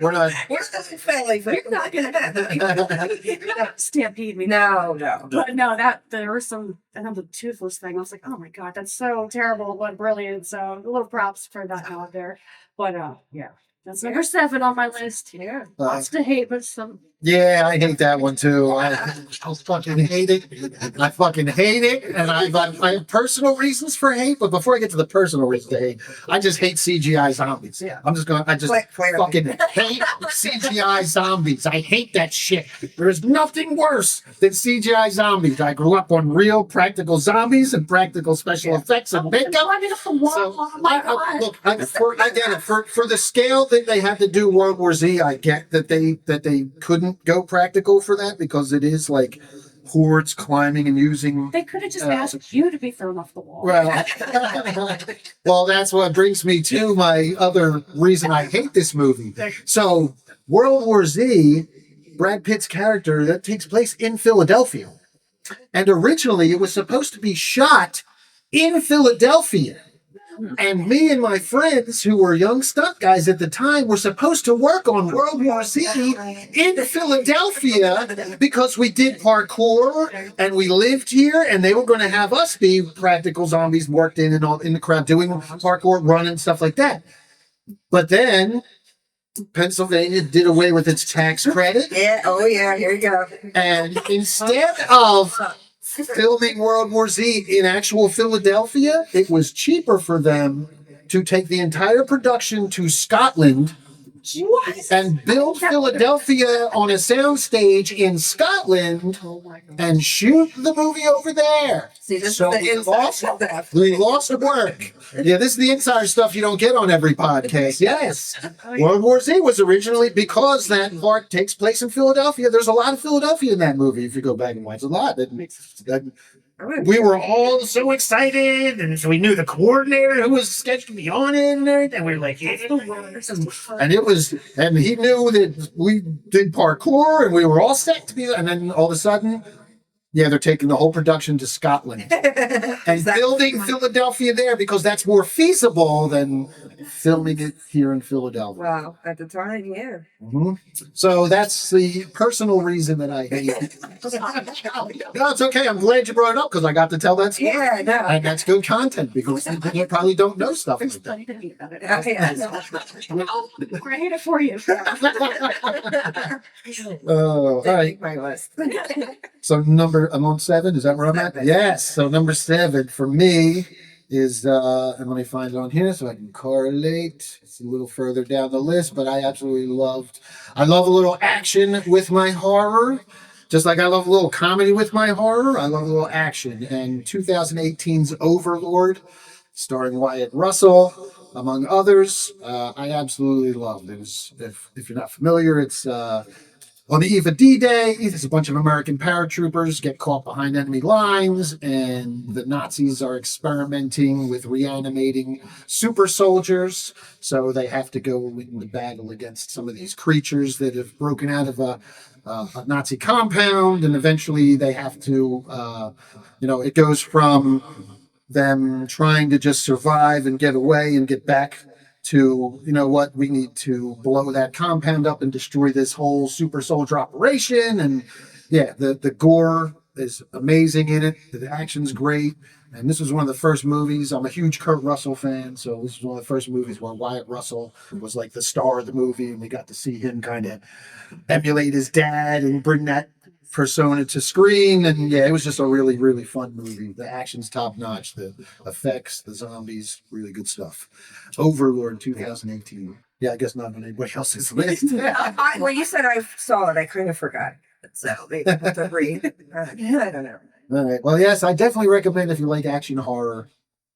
we're not. Where's the family? you're not gonna stampede me. No, no. But no, there was some, and then the toothless thing. I was like, oh my god, that's so terrible, but brilliant. So a little props for that out there. But yeah, that's number 7 on my list. Yeah. Lots to hate, but some. Yeah, I hate that one too. I fucking hate it. I fucking hate it. And I have personal reasons for hate, but before I get to the personal reasons to hate, I just hate CGI zombies. Yeah. I just fucking hate CGI zombies. I hate that shit. There's nothing worse than CGI zombies. I grew up on real practical zombies and practical special effects and makeup. Oh my god. Look, I get it. For the scale that they had to do World War Z, I get that they couldn't go practical for that, because it is like hordes climbing and using. They could have just asked you to be thrown off the wall. Well, well, that's what brings me to my other reason I hate this movie. So, World War Z, Brad Pitt's character, that takes place in Philadelphia. And originally it was supposed to be shot in Philadelphia. And me and my friends, who were young stunt guys at the time, were supposed to work on World War Z in Philadelphia, because we did parkour and we lived here, and they were going to have us be practical zombies worked in and all in the crowd doing parkour, running, stuff like that. But then Pennsylvania did away with its tax credit. Yeah. Oh, yeah. Here you go. And instead of filming World War Z in actual Philadelphia, it was cheaper for them to take the entire production to Scotland and build Philadelphia on a soundstage in Scotland and shoot the movie over there. See, this So is the we inside stuff. lost work. Yeah, this is the insider stuff you don't get on every podcast. Yes. World War Z was originally, because that part takes place in Philadelphia. There's a lot of Philadelphia in that movie. If you go back and watch a lot, we were all so excited, and so we knew the coordinator who was sketched to be on it and everything. We were like, yeah. And he knew that we did parkour, and we were all set to be. And then all of a sudden, yeah, they're taking the whole production to Scotland and building Philadelphia there, because that's more feasible than filming it here in Philadelphia. Wow. At the time, yeah. Mhm. So that's the personal reason that I hate it. No, it's okay. I'm glad you brought it up, because I got to tell that story. Yeah, no. And that's good content, because you probably don't know stuff like There's that. plenty to hate about it. Yeah. I hate it for you. All right. My list. So I'm on 7. Is that where I'm at? 7. Yes. So number 7 for me is, and let me find it on here so I can correlate. It's a little further down the list, but I love a little action with my horror. Just like I love a little comedy with my horror, I love a little action. And 2018's Overlord, starring Wyatt Russell, among others, I absolutely love. If you're not familiar, it's On the eve of D-Day, there's a bunch of American paratroopers get caught behind enemy lines, and the Nazis are experimenting with reanimating super soldiers. So they have to go into battle against some of these creatures that have broken out of a Nazi compound, and eventually they have to, it goes from them trying to just survive and get away and get back to, we need to blow that compound up and destroy this whole super soldier operation. And yeah, the gore is amazing in it. The action's great. And this was one of the first movies. I'm a huge Kurt Russell fan, so this was one of the first movies where Wyatt Russell was like the star of the movie, and we got to see him kind of emulate his dad and bring that persona to screen. And yeah, it was just a really, really fun movie. The action's top notch, the effects, the zombies, really good stuff. Overlord 2018. Yeah, I guess not on anybody else's list. Well, you said I saw it. I kind of forgot. So maybe I have to read. I don't know. All right. Well, yes, I definitely recommend if you like action horror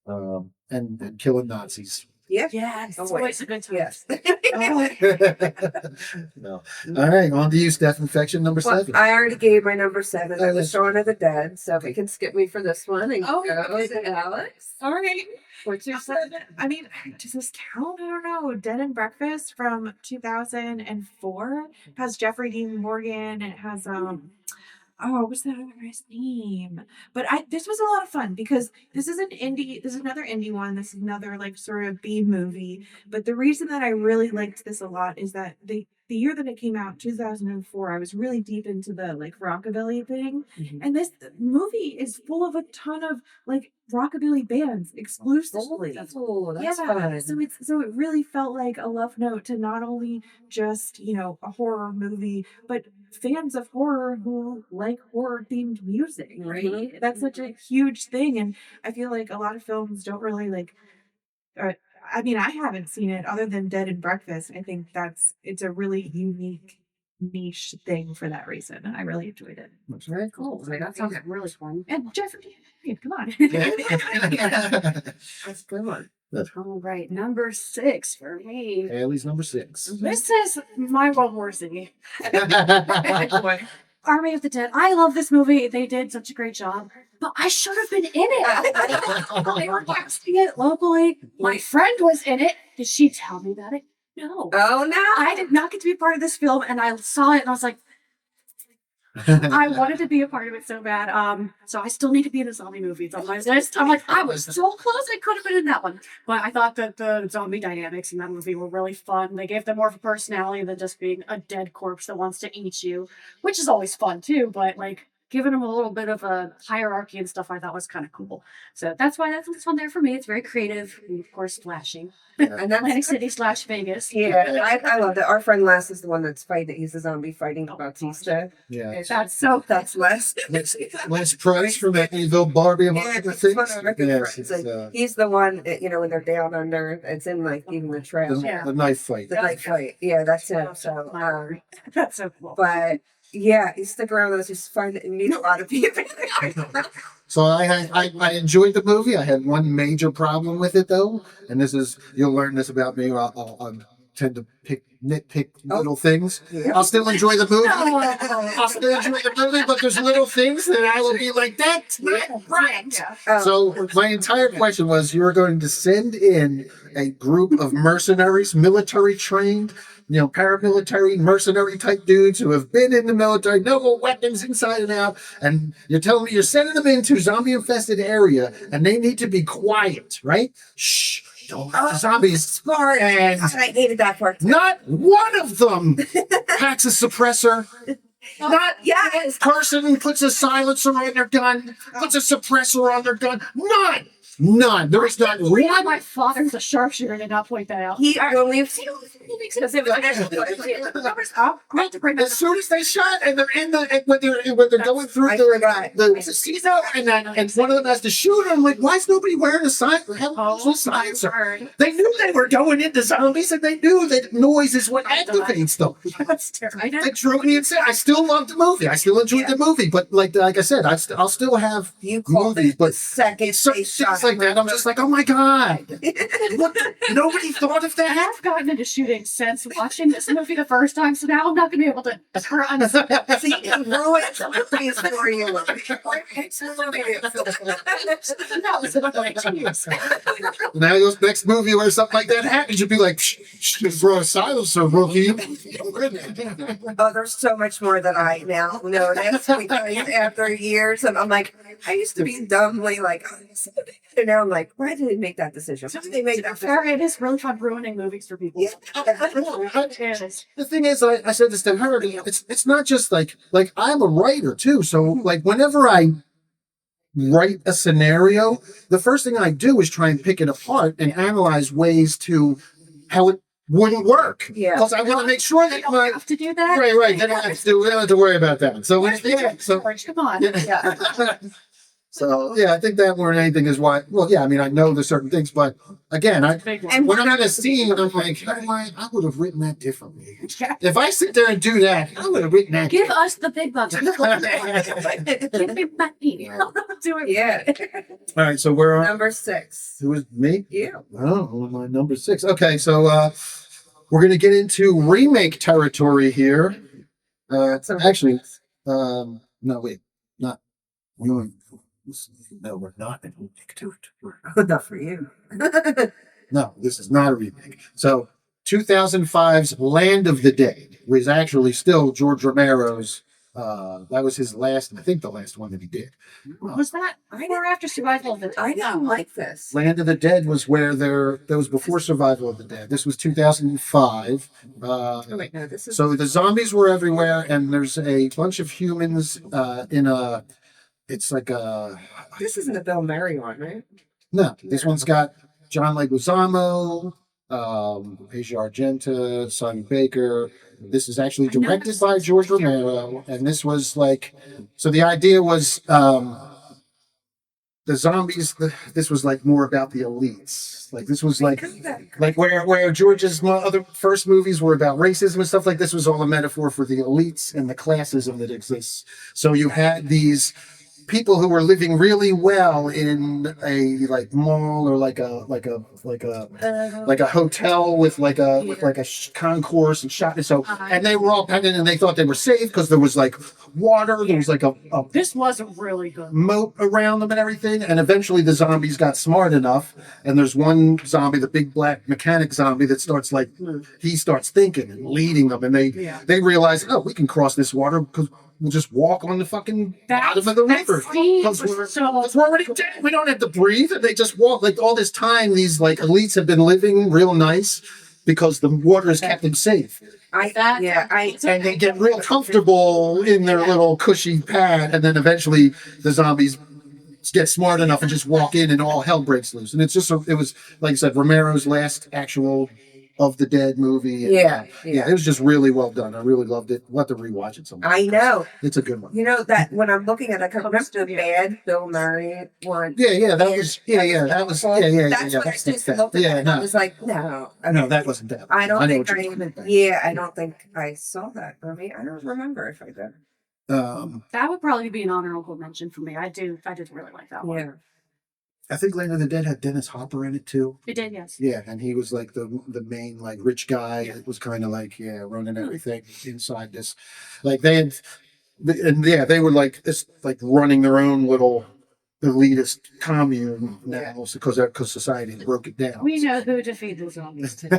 and killing Nazis. Yeah. Yes. Oh, Always a good time. Yes. No. All right. On to you, Steph Infection, number Well, 7. I already gave my number 7. Oh, It was that's Shaun of the Dead. So if we can skip me for this one and Oh, go to Alex. All right. What's your 7? I mean, does this count? I don't know. Dead and Breakfast from 2004 has Jeffrey Dean Morgan. It has what's that other guy's name? But this was a lot of fun because this is another indie one. This is another like sort of B movie. But the reason that I really liked this a lot is that the year that it came out, 2004, I was really deep into the like rockabilly thing. Mm-hmm. And this movie is full of a ton of like rockabilly bands exclusively. That's Yeah, fun. so it really felt like a love note to not only just, a horror movie, but fans of horror who like horror themed music, right? Mhm. That's such a huge thing. And I feel like a lot of films don't really like, I mean, I haven't seen it other than Dead and Breakfast. I think it's a really unique niche thing for that reason. And I really enjoyed it. That's Very cool. That sounds really fun. And Jeffrey, come on. That's a good one. All right, number 6 for me. Haley's number 6. This is my World War Z. Army of the Dead. I love this movie. They did such a great job. But I should have been in it. They were casting it locally. My friend was in it. Did she tell me about it? No. Oh, no. I did not get to be a part of this film, and I saw it, and I was like, I wanted to be a part of it so bad. So I still need to be in a zombie movie. It's on my list. I'm like, I was so close. I could have been in that one. But I thought that the zombie dynamics in that movie were really fun. They gave them more of a personality than just being a dead corpse that wants to eat you, which is always fun too. But like giving them a little bit of a hierarchy and stuff I thought was kind of cool. So that's why that's this one there for me. It's very creative and of course flashing. And Atlantic that's City / Vegas. Yeah, I love that. Our friend Les is the one that's fighting. He's a zombie fighting Bautista. Yeah. That's Les. Les Price from that evil Barbie among Yeah, other it's things. one of our good Yes, friends. it's, Like, he's the one, when they're down under. It's in like even the trail. the knife fight. The night fight. Yeah, that's him. So, That's so cool. but yeah, you stick around with us. Just find and meet a lot of people. So I enjoyed the movie. I had one major problem with it though, and you'll learn this about me. I'll tend to nitpick little things. Yeah. I'll still enjoy the movie. I'll still enjoy the movie, but there's little things that I will be like, that's not right. So my entire question was, you were going to send in a group of mercenaries, military trained, paramilitary mercenary type dudes who have been in the military, know weapons inside and out, and you're telling me you're sending them into a zombie infested area and they need to be quiet, right? Shh. Don't let the zombies. Smart. And I hated that part. not one of them packs a suppressor. Not Yes. person puts a silencer on their gun, puts a suppressor on their gun. None. There is not one. My father's a sharpshooter. Did not point that out. When we've seen Because it was As soon as they shot and they're in when they're going through the casino and one of them has to shoot, I'm like, why is nobody wearing a silencer? They knew they were going into zombies and they knew that noise is what activates them. That's terrible. It drove me insane. I still love the movie. I still enjoyed the movie, but like I said, I'll still have you called movies, it the but second they shot like that. I'm just like, oh my God. What? Nobody thought of I that? have gotten into shooting since watching this movie the first time, so now I'm not going to be able to run. See, you ruined movies for you. It's a movie. That was like 2 years ago. Now this next movie where something like that happens, you'd be like, throw a silencer, rookie. Oh, there's so much more that I now notice because after years, and I'm like, I used to be dumbly like, oh, this is so bad. And now I'm like, why did they make that decision? Why did they make that Fair, it is really fun ruining movies for people. Yeah. It is. The thing is, I said this to her. It's not just like I'm a writer too. So like whenever I write a scenario, the first thing I do is try and pick it apart and analyze ways to how it wouldn't work. Yeah. Because I want to make sure They that don't have to do that. right. They don't have to we don't have to worry about that. So Come on. Yeah. So yeah, I think that more than anything is why. Well, yeah, I mean, I know there's certain things, but again, Big one. And when I'm at a scene, I'm like, I would have written that differently. If I sit there and do that, I would have written that. Give us the big bucks. Give me money. Do it. Yeah. All right, so we're on. Number 6. Who is me? Yeah. Oh, my number 6. Okay, so we're gonna get into remake territory here. Actually, no, wait, not. No, we're not in remake territory. Not for you. No, this is not a remake. So 2005's Land of the Dead was actually still George Romero's. That was his last, I think the last one that he did. Was that before or after Survival of the Dead? I don't like this. Land of the Dead was where that was before Survival of the Dead. This was 2005. Oh, wait, no, this is. So the zombies were everywhere, and there's a bunch of humans in a. It's like a. This isn't a Bill Murray one, right? No, this one's got John Leguizamo, Asia Argento, Simon Baker. This is actually directed by George Romero, and this was like. So the idea was the zombies. This was like more about the elites. Like this was like where George's other first movies were about racism and stuff like this was all a metaphor for the elites and the classism that exists. So you had these people who were living really well in a like mall or like a hotel with like a concourse and shop. So and they were all pendant and they thought they were safe because there was like water. There was like a This wasn't really good. moat around them and everything. And eventually the zombies got smart enough. And there's one zombie, the big black mechanic zombie, that starts like he starts thinking and leading them. And they realize, oh, we can cross this water because we'll just walk on the fucking bottom of the river. Because we're already dead. We don't have to breathe. And they just walk. Like all this time, these like elites have been living real nice because the water has kept them safe. And they get real comfortable in their little cushy pad. And then eventually the zombies get smart enough and just walk in and all hell breaks loose. And it's just, it was, like I said, Romero's last actual of the Dead movie. And, it was just really well done. I really loved it. We'll have to rewatch it sometime. I know. It's a good one. You know that when I'm looking at it, I can remember the bad Bill Murray one. That was That's what I just looked at. I was like, no. No, that wasn't that. I don't think I saw that. I mean, I don't remember if I did. That would probably be an honorable mention for me. I did really like that one. Yeah. I think Land of the Dead had Dennis Hopper in it too. It did, yes. Yeah, and he was like the main like rich guy. It was kind of like running everything inside this. Like they were like this like running their own little elitist commune now because society broke it down. We know who defeated the zombies too. To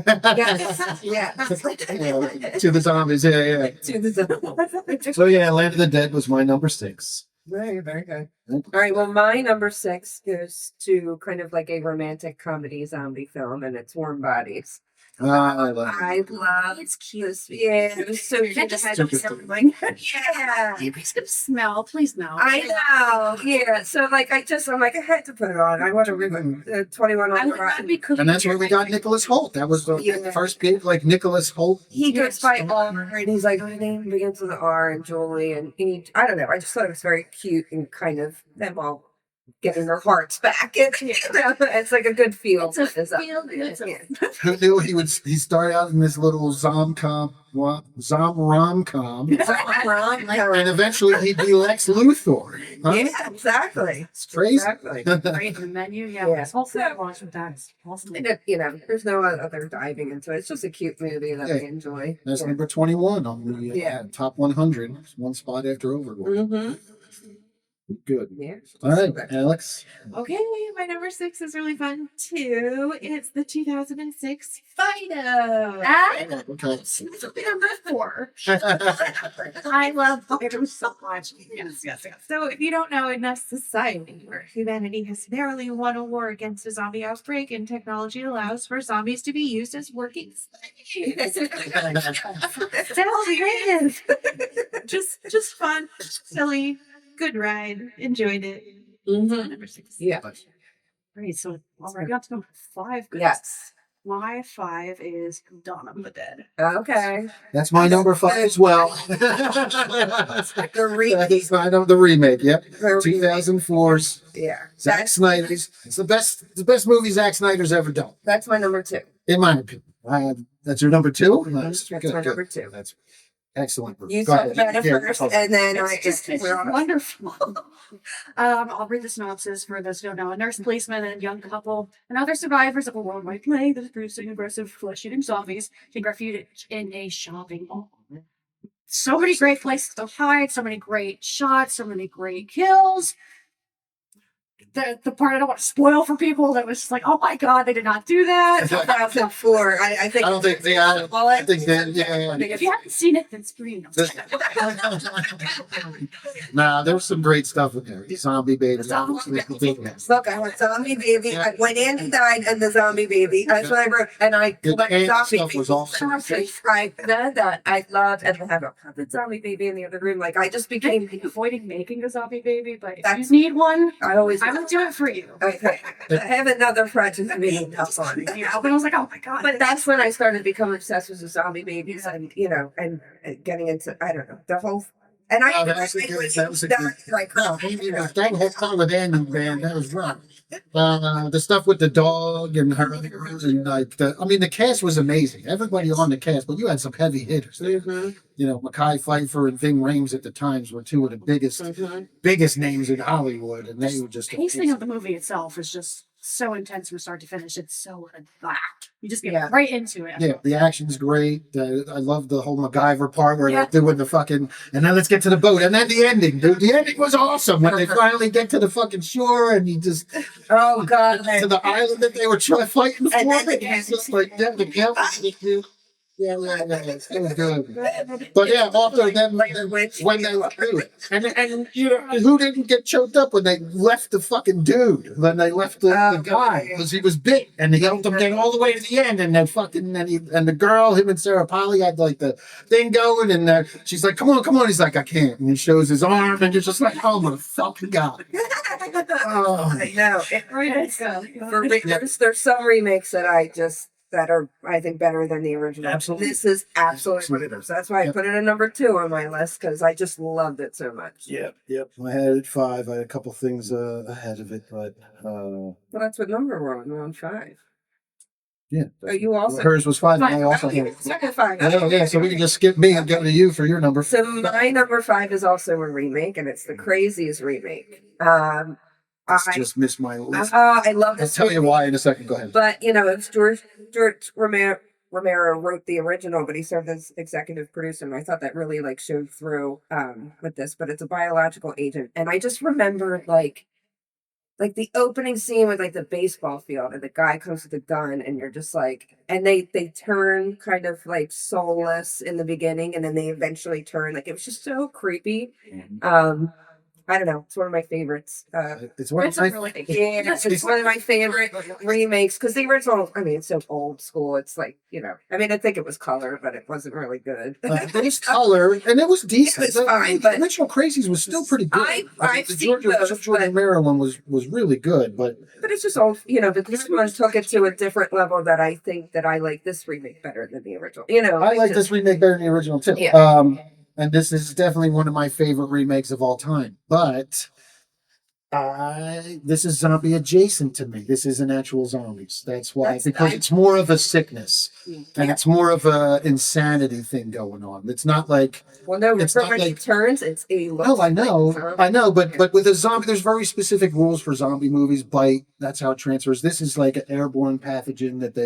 the zombies, To the zombies. So yeah, Land of the Dead was my number 6. Very, very good. All right, well, my number 6 goes to kind of like a romantic comedy zombie film, and it's Warm Bodies. I love It's cute. Yeah, it was so cute. That just Yeah. It's gonna smell. Please no. I know. Yeah. So like, I'm like, I had to put it on. I want to read 21 I on would not be cooking. And that's where we got Nicholas Hoult. That was the first big like Nicholas Hoult. He goes by R, and he's like, my name begins with an R, and Julie, and I don't know. I just thought it was very cute and kind of them all getting their hearts back. It's like a good feel. It's a feel good. Who knew he started out in this little rom-com, and eventually he'd be Lex Luthor. Huh? Yeah, exactly. It's crazy. Exactly. Great the menu, yeah. Yeah. This whole thing was with that. It's awesome. And there's no other diving into it. It's just a cute movie that we enjoy. That's number 21 on the top 100. One spot after Overlord. Mm-hmm. Good. Yeah. All right, Alex. Okay, my number 6 is really fun too. It's the 2006 Fido. Okay. Number 4. I love Fido so much. Yes. So if you don't know, in a society where humanity has narrowly won a war against a zombie outbreak and technology allows for zombies to be used as working slaves. Just fun, silly, good ride. Enjoyed it. Mm-hmm. Number 6. Yeah. Great. So already got to number 5. guys. Yes. My 5 is Dawn of the Dead. Okay. That's my number 5 as well. The remake. That's the remake. Yep. The remake. 2004's Yeah. Zack Snyder's. It's the best movie Zack Snyder's ever done, That's my number 2. in my opinion. That's your number 2. Nice. That's Good, my good. number 2. That's excellent. You Go talk ahead. about it Yeah, first, talk. and then It's we're on. wonderful. I'll read the synopsis for those who don't know. A nurse, policeman, and a young couple and other survivors of a worldwide plague that is producing aggressive flesh-eating zombies take refuge in a shopping mall. So many great places to hide, so many great shots, so many great kills. The part I don't want to spoil for people that was just like, oh my god, they did not do that. 2004. I think. I don't think they are. I think that, yeah. If you haven't seen it, then scream. Nah, there was some great stuff in there. Zombie baby. Look, I want zombie baby. When Andy died and the zombie baby, that's what I wrote. And I collect ant zombie stuff was awesome. I love that. I love, and I have a puppet zombie baby in the other room. Like I just became. Avoiding making a zombie baby, but if That's- you need one, I always. I will do it for you. Okay. I have another project meeting else on it. Yeah, but I was like, oh my god. But that's when I started to become obsessed with the zombie babies and and getting into I don't know the whole and I Oh, that was a good- that was a good- like No, that whole time with Andy, man, that was rough. The stuff with the dog and her, and like the cast was amazing. Everybody on the cast, but you had some heavy hitters. Mekhi Phifer and Ving Rhames at the times were two of the biggest names in Hollywood, and they were just the pacing of the movie itself is just so intense from start to finish. It's so you just get right into it. Yeah, the action's great. I love the whole MacGyver part where Yeah. they're doing the fucking, and then let's get to the boat, and then the ending, dude. The ending was awesome when they finally get to the fucking shore, and you just oh god to the island that they were fighting for. And then It's just like the camp. Yeah, it was good. But yeah, after them, when they were and who didn't get choked up when they left the fucking dude, when they left the guy, because he was bit, and he helped them get all the way to the end, and then and the girl, him and Sarah Polly had like the thing going, and she's like, come on, he's like, I can't, and he shows his arm, and you're just like, oh my fucking god. Oh. I know there's some remakes that are I think better than the original. Absolutely. This is absolutely so that's why I put it at number 2 on my list because I just loved it so much. Yep. I had it at 5. I had a couple things ahead of it, but Well, that's what number we're on. We're on 5. yeah. Oh, you also Hers was 5. And I also had it. second 5. Yeah, so we can just skip me and go to you for your number. So my number 5 is also a remake, and it's the Crazies remake. I just missed my list. I love I'll this. tell you why in a second. Go ahead. But it's George Romero wrote the original, but he served as executive producer, and I thought that really showed through with this. But it's a biological agent, and I just remember like the opening scene with the baseball field, and the guy comes with a gun, and you're just like, and they turn kind of soulless in the beginning, and then they eventually turn it was just so creepy. I don't know. It's one of my favorites. It's one of my It's one of my favorite remakes because the original, it's so old school. It's I think it was color, but it wasn't really good. It was color, and it was decent. It was fine, but the original Crazies was still pretty good. I've The seen George those, Romero one was really good, but it's just old. But this one took it to a different level that I think that I like this remake better than the original. I like this remake better than the original too. Yeah. And this is definitely one of my favorite remakes of all time. But This is zombie adjacent to me. This isn't actual zombies. That's why, That's because nice. it's more of a sickness and Yeah. it's more of a insanity thing going on. It's not like Well, no, It's remember not when he like- turns, it's a no, I know, but with a zombie, there's very specific rules for zombie movies. Bite, that's how it transfers. This is like an airborne pathogen that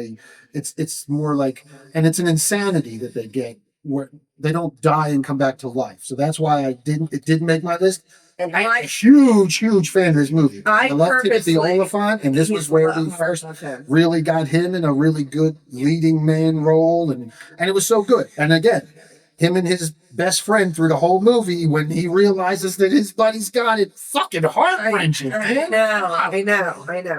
it's more like, and it's an insanity that they get where they don't die and come back to life. So that's why it didn't make my list. And I'm a I huge fan of this movie. I love Timothy purposely- Oliphant, and this was where we first really got him in a really good leading man role, and it was so good. And again, him and his best friend through the whole movie, when he realizes that his buddy's got it, fucking heart-wrenching. I know.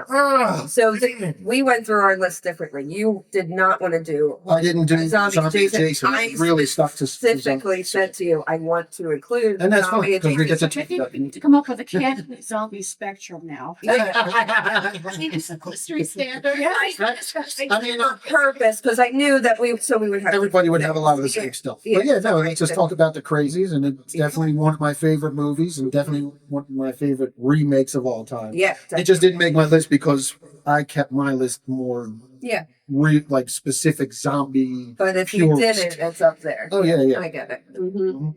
Ah, So we went through our list differently. You did not want to do. I didn't do Zombie zombie Jason. Jason. I Really stuck to Specifically said to you, I want to include. and that's fine zombie because we get to adjacent. I think we need to come up with a canon zombie spectrum now. It's a mystery standard. I mean, on purpose because I knew that we would have everybody would have a lot of the same stuff. But yeah, no, let's just talk about the crazies, and it's definitely one of my favorite movies, and definitely one of my favorite remakes of all time. Yeah, It just didn't make my list because I kept my list more yeah. like specific zombie. But if you purist. didn't, it's up there. Oh yeah. I get it. Mhm.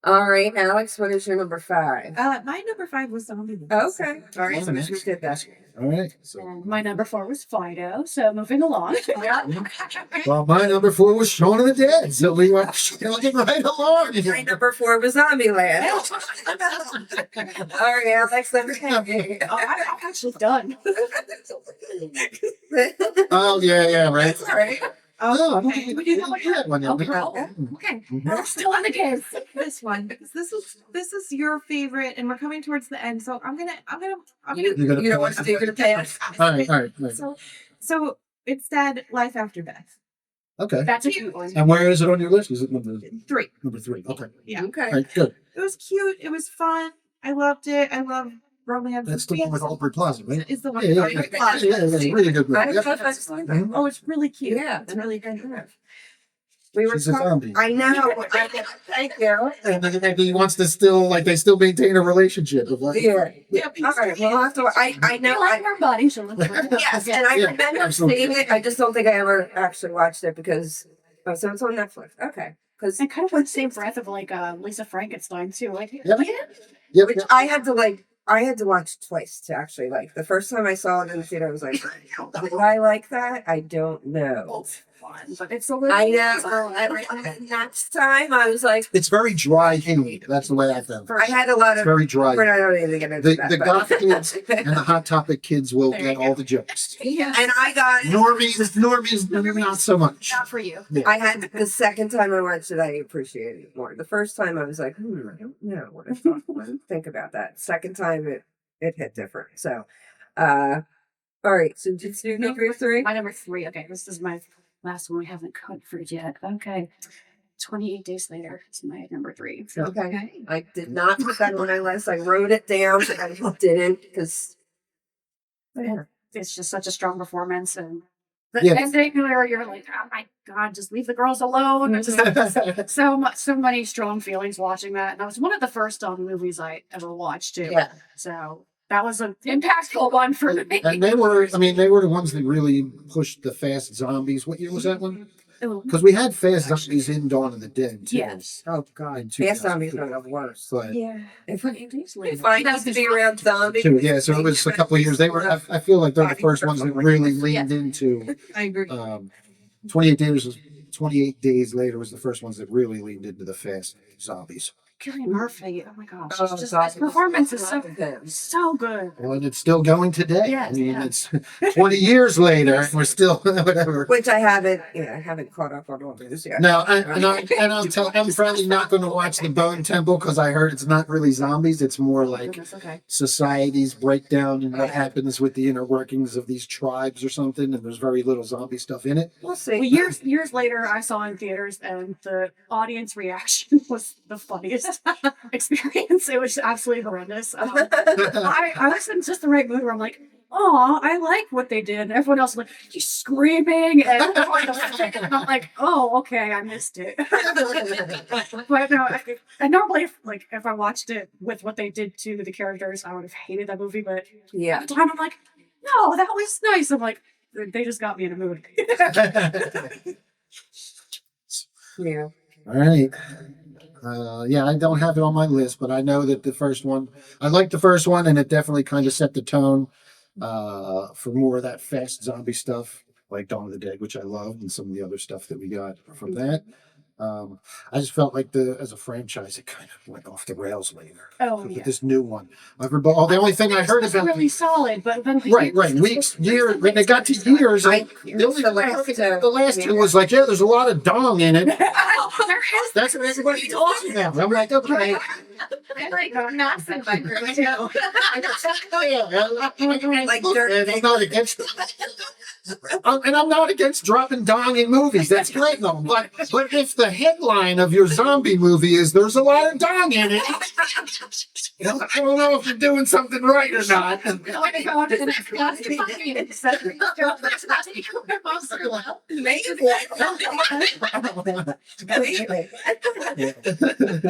All right, Alex, what is your number 5? My number 5 was zombie movies. Okay. All right, so we did that. All right. So, And my number 4 was Fido. So moving along. well, my number 4 was Shaun of the Dead, so we were chugging right along. My number 4 was Zombieland. All right, Alex, number 10. I'm actually done. Oh yeah, right. All right. Oh, I don't think we did that one yet. Okay, we're still on the game. This one, because this is your favorite, and we're coming towards the end. So I'm gonna. You don't want to do, you're going to pass. All right. So it's that Life After Death. Okay. That's a cute one. And where is it on your list? Is it 3. number 3? Okay. Yeah. Okay. All right, good. It was cute. It was fun. I loved it. I love romance. That's the one with Aubrey Plaza, right? Is the one. Yeah, with Aubrey yeah, Plaza. really good movie. I don't Yep. know if I've seen that. Oh, it's really cute. Yeah, it's really good. We were She's a talking. zombie. I know. Thank you. And he wants to still, like, they still maintain a relationship. Of like, Yeah. Yeah. All right. Well, I'll have to. I know. You like her body. She'll look for her. Yes, and I Yeah, remember absolutely. seeing it. I just don't think I ever actually watched it because. Oh, so it's on Netflix. Okay. Because And kind of with the same breath of like Lisa Frankenstein too. Like, Yep. yeah. Yep. which I had to watch twice to actually like. The first time I saw it in the theater, I was like, "Did I like that? I don't know." Fun, but it's a little. I know. Next time, I was like, It's very dry humid. That's the way I felt. I had a lot It's of. very dry. We're not even get into The, that. the but- goth kids and the Hot Topic kids will There you get go. all the jokes. And I got. Normies, not so much. Not for you. I had the second time I watched it, I appreciated it more. The first time I was like, I don't know what I think about that. Second time it hit different. So, all right. So did you number your 3? My number 3. Okay, this is my last one we haven't covered yet. Okay. 28 Days Later is my number 3. So Okay. I did not put that on my list. I wrote it down, but I didn't because. it's just such a strong performance, and Yeah. and then you're like, oh my god, just leave the girls alone. It's just so many strong feelings watching that, and that was one of the first movies I ever watched too. Yeah. So that was an impactful one for me. And they were the ones that really pushed the fast zombies. What year was that one? Ooh. Because we had fast zombies in Dawn of the Dead, too. Yes. Oh, God. In Fast zombies 2002. are the worst. But, Yeah. If I need to be around zombies. yeah, so it was a couple of years. They were. I feel like they're the first ones that really leaned into. I agree. 28 Days Later was the first ones that really leaned into the fast zombies. Cillian Murphy. Oh my gosh. Oh, It's just, God. his performance is Good. so good. Well, and it's still going today. Yes, I mean, yeah. it's 20 years later, and we're still whatever. Which I haven't caught up on all these yet. No, I'm probably not going to watch the Bone Temple because I heard it's not really zombies. It's more like Goodness, okay. society's breakdown and what happens with the inner workings of these tribes or something. And there's very little zombie stuff in it. We'll Well, see. years later, I saw in theaters, and the audience reaction was the funniest experience. It was absolutely horrendous. I was in just the right mood where I'm like, oh, I like what they did. And everyone else was like, he's screaming. And I'm like, oh, okay, I missed it. But no, I normally, if I watched it with what they did to the characters, I would have hated that movie. But Yeah. at the time, I'm like, no, that was nice. I'm like, they just got me in a mood. Yeah. All right. Yeah, I don't have it on my list, but I know that the first one, I liked the first one, and it definitely kind of set the tone for more of that fast zombie stuff, like Dawn of the Dead, which I loved, and some of the other stuff that we got from that. I just felt like as a franchise, it kind of went off the rails later. Oh, with yeah. this new one. The only thing I heard It's about really solid, but then right, weeks, years. When they got to years, the only thing I heard about the last two was like, yeah, there's a lot of dong in it. That's what everybody talks about. I'm like, okay. I like not said by her too. Oh yeah, Like dirt. and I'm not against and I'm not against dropping dong in movies. That's great, though. But if the headline of your zombie movie is "There's a lot of dong in it," I don't know if you're doing something right or not.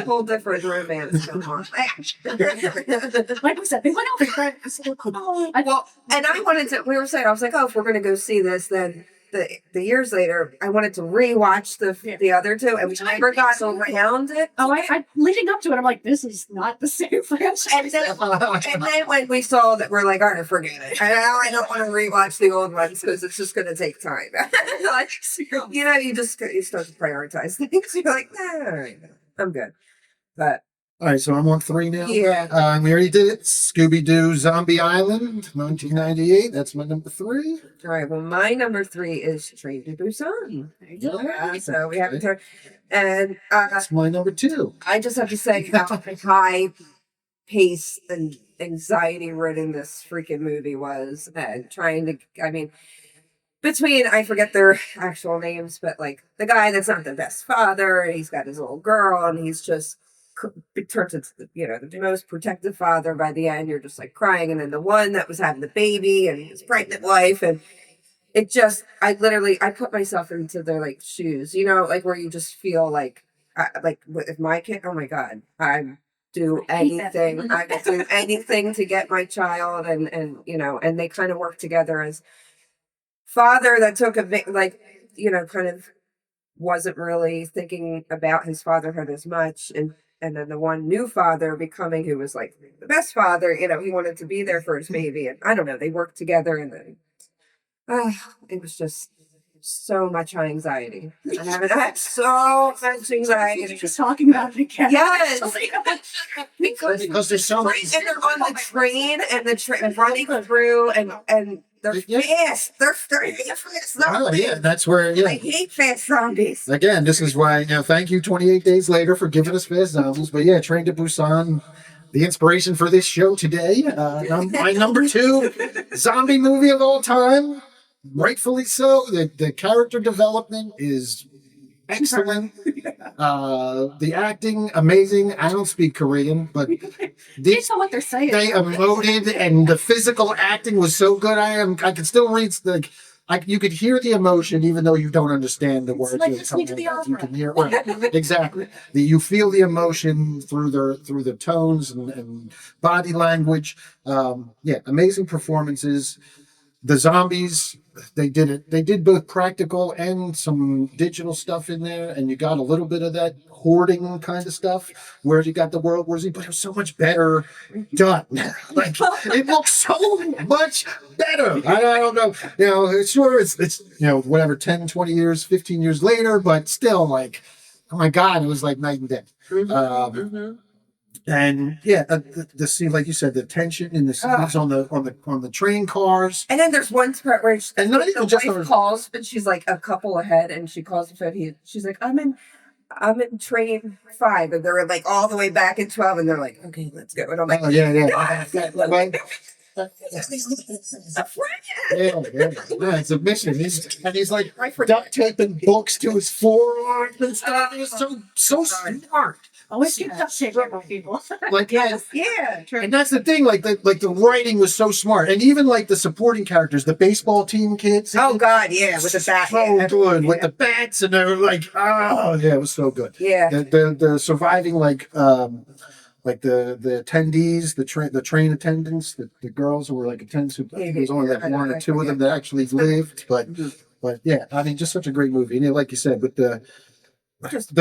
Whole different romance going on. like we said, they went over. Well, and I wanted to. We were saying, I was like, oh, if we're gonna go see this, then the years later, I wanted to rewatch the other two, and we never got around it. Oh, I leading up to it, I'm like, this is not the same franchise. And then when we saw that, we're like, all right, forget it. I don't want to rewatch the old ones because it's just going to take time. Like, you know, you start to prioritize things. You're like, nah, all right, I'm good. But All right, so I'm on 3 now. yeah, We already did it. Scooby-Doo Zombie Island, 1998. That's my number 3. all right. Well, my number 3 is Train to Busan. Yeah, so we haven't turned, and That's my number 2. I just have to say how high pace and anxiety ridden this freaking movie was, and trying to, I mean, between, I forget their actual names, but like the guy that's not the best father, and he's got his little girl, and he's just turns into the most protective father. By the end, you're just like crying, and then the one that was having the baby and his pregnant wife, and it just, I put myself into their like shoes, like where you just feel like with my kid, oh my god, I do anything to get my child, and and they kind of work together as father that took kind of wasn't really thinking about his fatherhood as much, and then the one new father becoming, who was like the best father, he wanted to be there for his baby, and I don't know, they worked together, and then it was just so much anxiety. I haven't had so much anxiety. Just talking about it again. Yes, because there's so many. and they're on the train, and the train running through, and they're fast. They're fast. Oh, yeah, that's where, I hate fast zombies. Again, this is why, thank you 28 Days Later for giving us fast zombies. But yeah, Train to Busan, the inspiration for this show today. My number 2 zombie movie of all time. Rightfully so. The character development is excellent. The acting, amazing. I don't speak Korean, but Based on what they're saying, they emoted, and the physical acting was so good. I could still read you could hear the emotion even though you don't understand the words. like listening to the opera. You can hear, right, exactly. You feel the emotion through the tones and body language. Amazing performances. The zombies, they did it. They did both practical and some digital stuff in there, and you got a little bit of that hoarding kind of stuff, where you got the World War Z, but it was so much better done. Like, it looks so much better. I don't know. Sure, it's whatever, 10, 20 years, 15 years later, but still, like, oh my God, it was like night and day. And yeah, the scene, like you said, the tension in the scenes on the train cars. And then there's one part where the wife calls, but she's like a couple ahead, and she calls the phone. She's like, I'm in train 5, and they're like all the way back in 12, and they're like, okay, let's go. And I'm like, yeah. It's a mission. He's like duct taping books to his forearms and stuff. It was so smart. Always keep up secret with people. Like, Yes, yeah. True. and that's the thing. Like the writing was so smart, and even like the supporting characters, the baseball team kids. Oh God, yeah, with the bat. So yeah. good with the bats, and they were like, oh yeah, it was so good. Yeah. The surviving like the attendees, the train attendants, the girls who were like attendants. Who, I think there was only like one or two of them that actually lived, but yeah, I mean, just such a great movie. And like you said, with the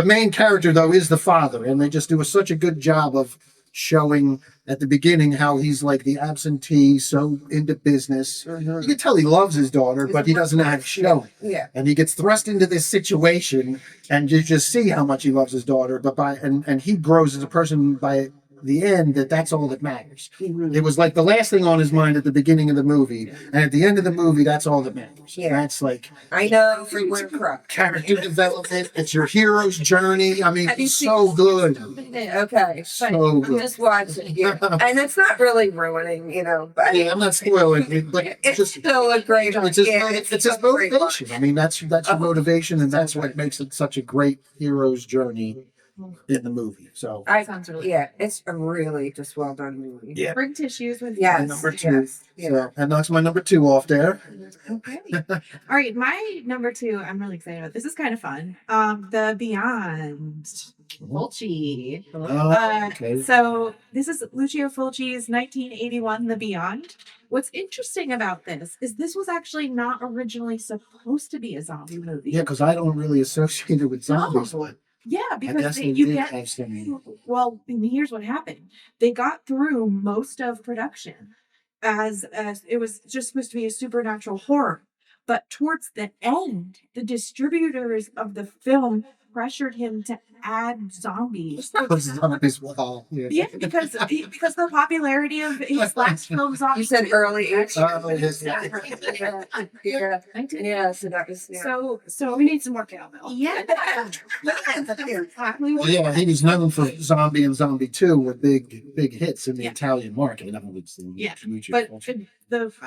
main character though is the father, and they just do such a good job of showing at the beginning how he's like the absentee, so into business. You can tell he loves his daughter, but he doesn't know how to show it. Yeah. And he gets thrust into this situation, and you just see how much he loves his daughter. But and he grows as a person by the end. That's all that matters. It was like the last thing on his mind at the beginning of the movie, and at the end of the movie, that's all that matters. Yeah. That's like I know from where Crook. character development. It's your hero's journey. I mean, Have you it's so good. Okay. So I'm good. just watching. Yeah. And it's not really ruining, but Yeah, I'm not spoiling it, but it's just still a great one. it's his, Yeah, it's his a great one. motivation. I mean, that's your motivation, and that's what makes it such a great hero's journey in the movie. So Sounds really It's a really just well done movie. Yeah. Bring tissues with Yes. number two. Yes. Yeah. So, and that's my number 2 off there. Okay. All right, my number 2, I'm really excited about. This is kind of fun. The Beyond. Fulci. Okay. So this is Lucio Fulci's 1981 The Beyond. What's interesting about this was actually not originally supposed to be a zombie movie. Yeah, because I don't really associate it with zombies. No. Yeah, I because guess they you did get have some. well, and here's what happened. They got through most of production as it was just supposed to be a supernatural horror. But towards the end, the distributors of the film pressured him to add zombies. Zombies. Wow. Yeah, because the popularity of his last film, You Zombies. said early age. Yes. Yeah. So that was So We need some more cowbell. yeah. Yeah, he was known for Zombie and Zombie 2 were big hits in the Yeah. Italian market. I mean, it's the Yeah, Lucio But Fulci.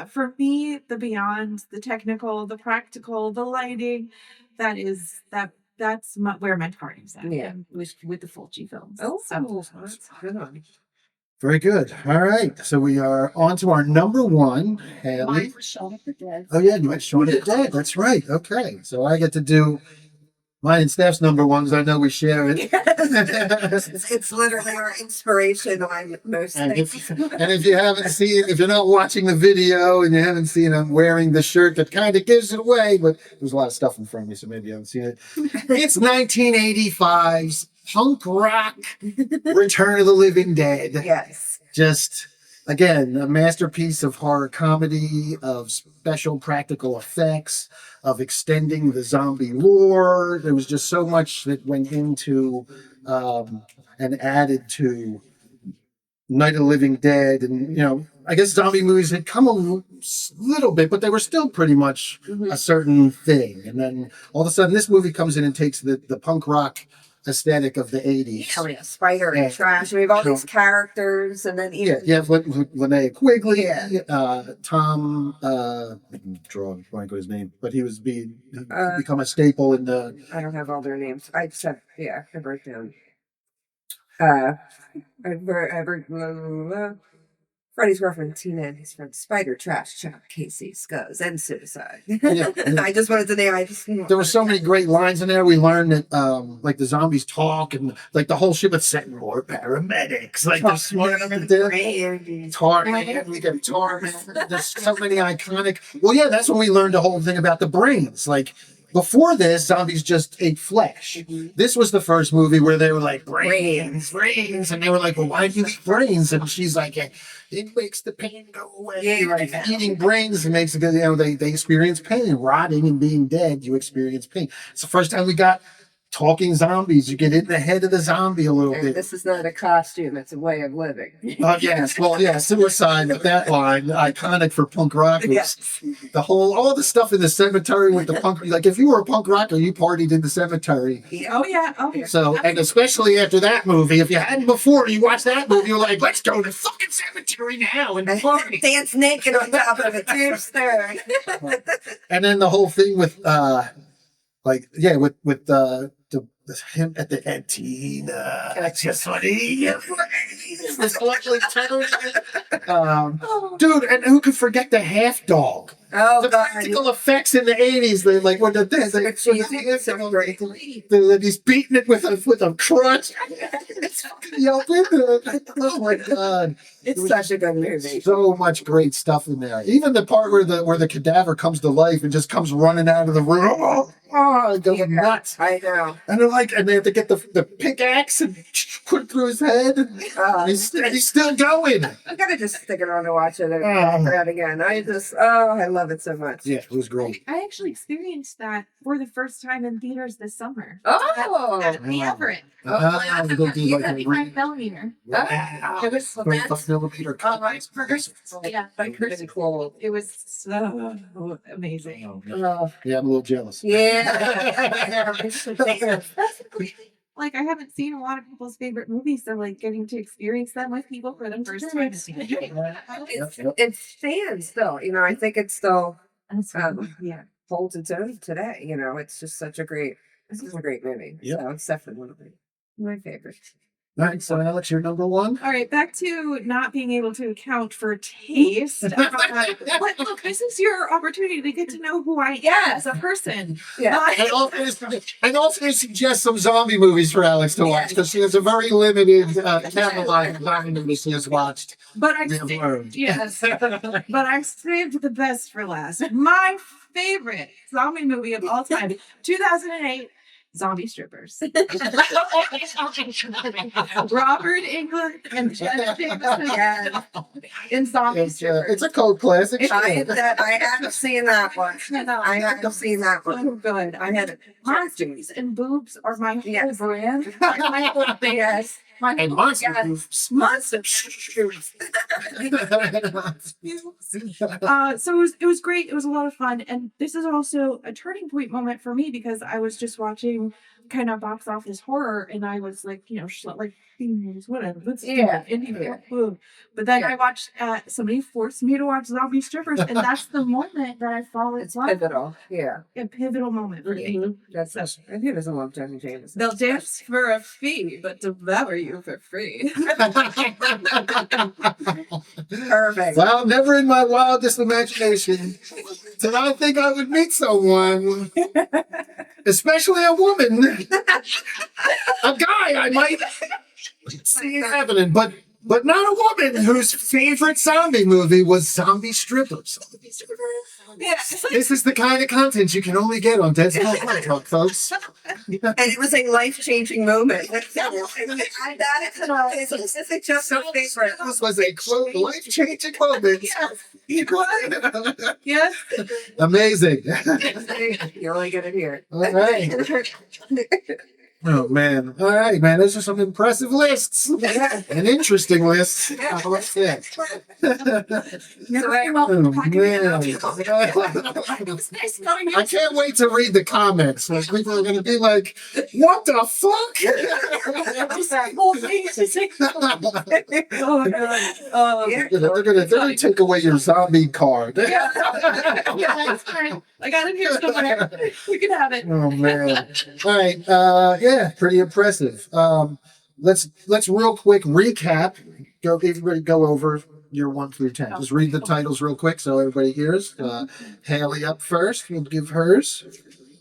for me, the Beyond, the technical, the practical, the lighting, that's where my heart is at. Yeah. with the Fulci films. Oh, So, that's good. Very good. All right, so we are on to our number 1, Haley. Mine was Shaun of the Dead. Oh yeah, you went Shaun of the Dead. That's right. Okay, so I get to do mine and Steph's number 1s. I know we share it. It's literally our inspiration on most And things. if you haven't seen, if you're not watching the video and you haven't seen I'm wearing the shirt that kind of gives it away, but there's a lot of stuff in front of me, so maybe you haven't seen it. It's 1985's punk rock Return of the Living Dead. Yes. Just again, a masterpiece of horror comedy, of special practical effects, of extending the zombie lore. There was just so much that went into and added to Night of the Living Dead. And, I guess zombie movies had come a little bit, but they were still pretty much a certain thing. And then all of a sudden, this movie comes in and takes the punk rock aesthetic of the 80s. Hell yeah, Spider and Yeah. Trash. We have all these characters, and then even Yeah, Linnea Quigley, Yeah. Tom, I can draw a blank on his name, but he was become a staple in the. I don't have all their names. I just have I wrote down. Freddy's girlfriend Tina and his friend Spider, Trash, Chuck, Casey, Scuzz, and Suicide. Yeah. I just wanted to name. There were so many great lines in there. We learned that, like the zombies talk, and like the whole shit with setting more paramedics. Like they're smart enough there. Tarman, we get Tarman. There's so many iconic. Well, yeah, that's when we learned the whole thing about the brains. Like before this, zombies just ate flesh. This was the first movie where they were like brains, and they were like, "Well, why do you eat brains?" And she's like, "It makes the pain go away." Yeah, like right. eating brains makes it. They experience pain. Rotting and being dead, you experience pain. It's the first time we got talking zombies. You get in the head of the zombie a little And bit. this is not a costume; it's a way of living. Yes, well, yeah, suicide with that line, iconic for punk rockers. Yes. All the stuff in the cemetery with the punk, like if you were a punk rocker, you partied in the cemetery. Oh yeah. Oh yeah. So, and especially after that movie, if you hadn't before, you watched that movie, you're like, let's go to the fucking cemetery now and party. Dance naked on top of a tombstone. And then the whole thing with, with him at the end, Tina. I just want to eat your brains. This ugly tone. Dude, and who could forget the half dog? Oh, The God. practical effects in the 80s, they like when he's beating it with a crutch. It's fucking yelping. Oh my God. It's such a good movie. So much great stuff in there. Even the part where the cadaver comes to life and just comes running out of the room. Oh, it goes nuts. I know. And they have to get the pickaxe and put it through his head. And he's still going. I gotta just stick it on to watch it again. I love it so much. Yeah, it was great. I actually experienced that for the first time in theaters this summer. Oh, At the Everett. They do like a 35 millimeter. it was 25mm Yeah. pretty cool. It was so amazing. Yeah, I'm a little jealous. Yeah. Like, I haven't seen a lot of people's favorite movies, so like getting to experience them with people for the first time. It stands still. I think it still Yeah. holds its own today. It's just such a great. This is a great movie. Yep. So it's definitely one of my favorites. All right, so Alex, you're number one. All right, back to not being able to account for taste. But look, this is your opportunity to get to know who I am as a person. Yeah. And also suggest some zombie movies for Alex to watch because she has a very limited catalog of zombie movies she has watched. But I We have learned. yes, but I saved the best for last. My favorite zombie movie of all time, 2008. Zombie Strippers. Robert Englund and Jenna Jameson in Zombie Strippers. It's a cult classic. I haven't seen that one. I haven't seen that one. So good. I had Monsters and boobs are my whole Yes. brand. Yes. And monster Yes. moves. Monster. So it was great. It was a lot of fun, and this is also a turning point moment for me because I was just watching kind of box office horror, and I was like, like whatever, let's do Yeah. it. But then I watched. Somebody forced me to watch Zombie Strippers, and that's the moment that I fall in It's love. pivotal. Yeah. A pivotal moment for me. That's and who doesn't love Jenny James? They'll dance for a fee, but devour you for free. Perfect. Well, never in my wildest imagination did I think I would meet someone, especially a woman, a guy I might see happening, but not a woman whose favorite zombie movie was Zombie Strippers. Yes. This is the kind of content you can only get on Deadsville Horror Talk, folks. And it was a life-changing moment. It's just my favorite. This was a quote life-changing moment. Yes. Amazing. You're only gonna hear it. All right. Oh man. All right, man. Those are some impressive lists and interesting lists. What's that? I can't wait to read the comments. Like, people are going to be like, "What the fuck?" Oh, God. They're gonna take away your zombie card. I got it here somewhere. You can have it. Oh man! All right, yeah, pretty impressive. Let's real quick recap. Everybody go over your 1 through 10. Just read the titles real quick so everybody hears. Haley up first. We'll give hers.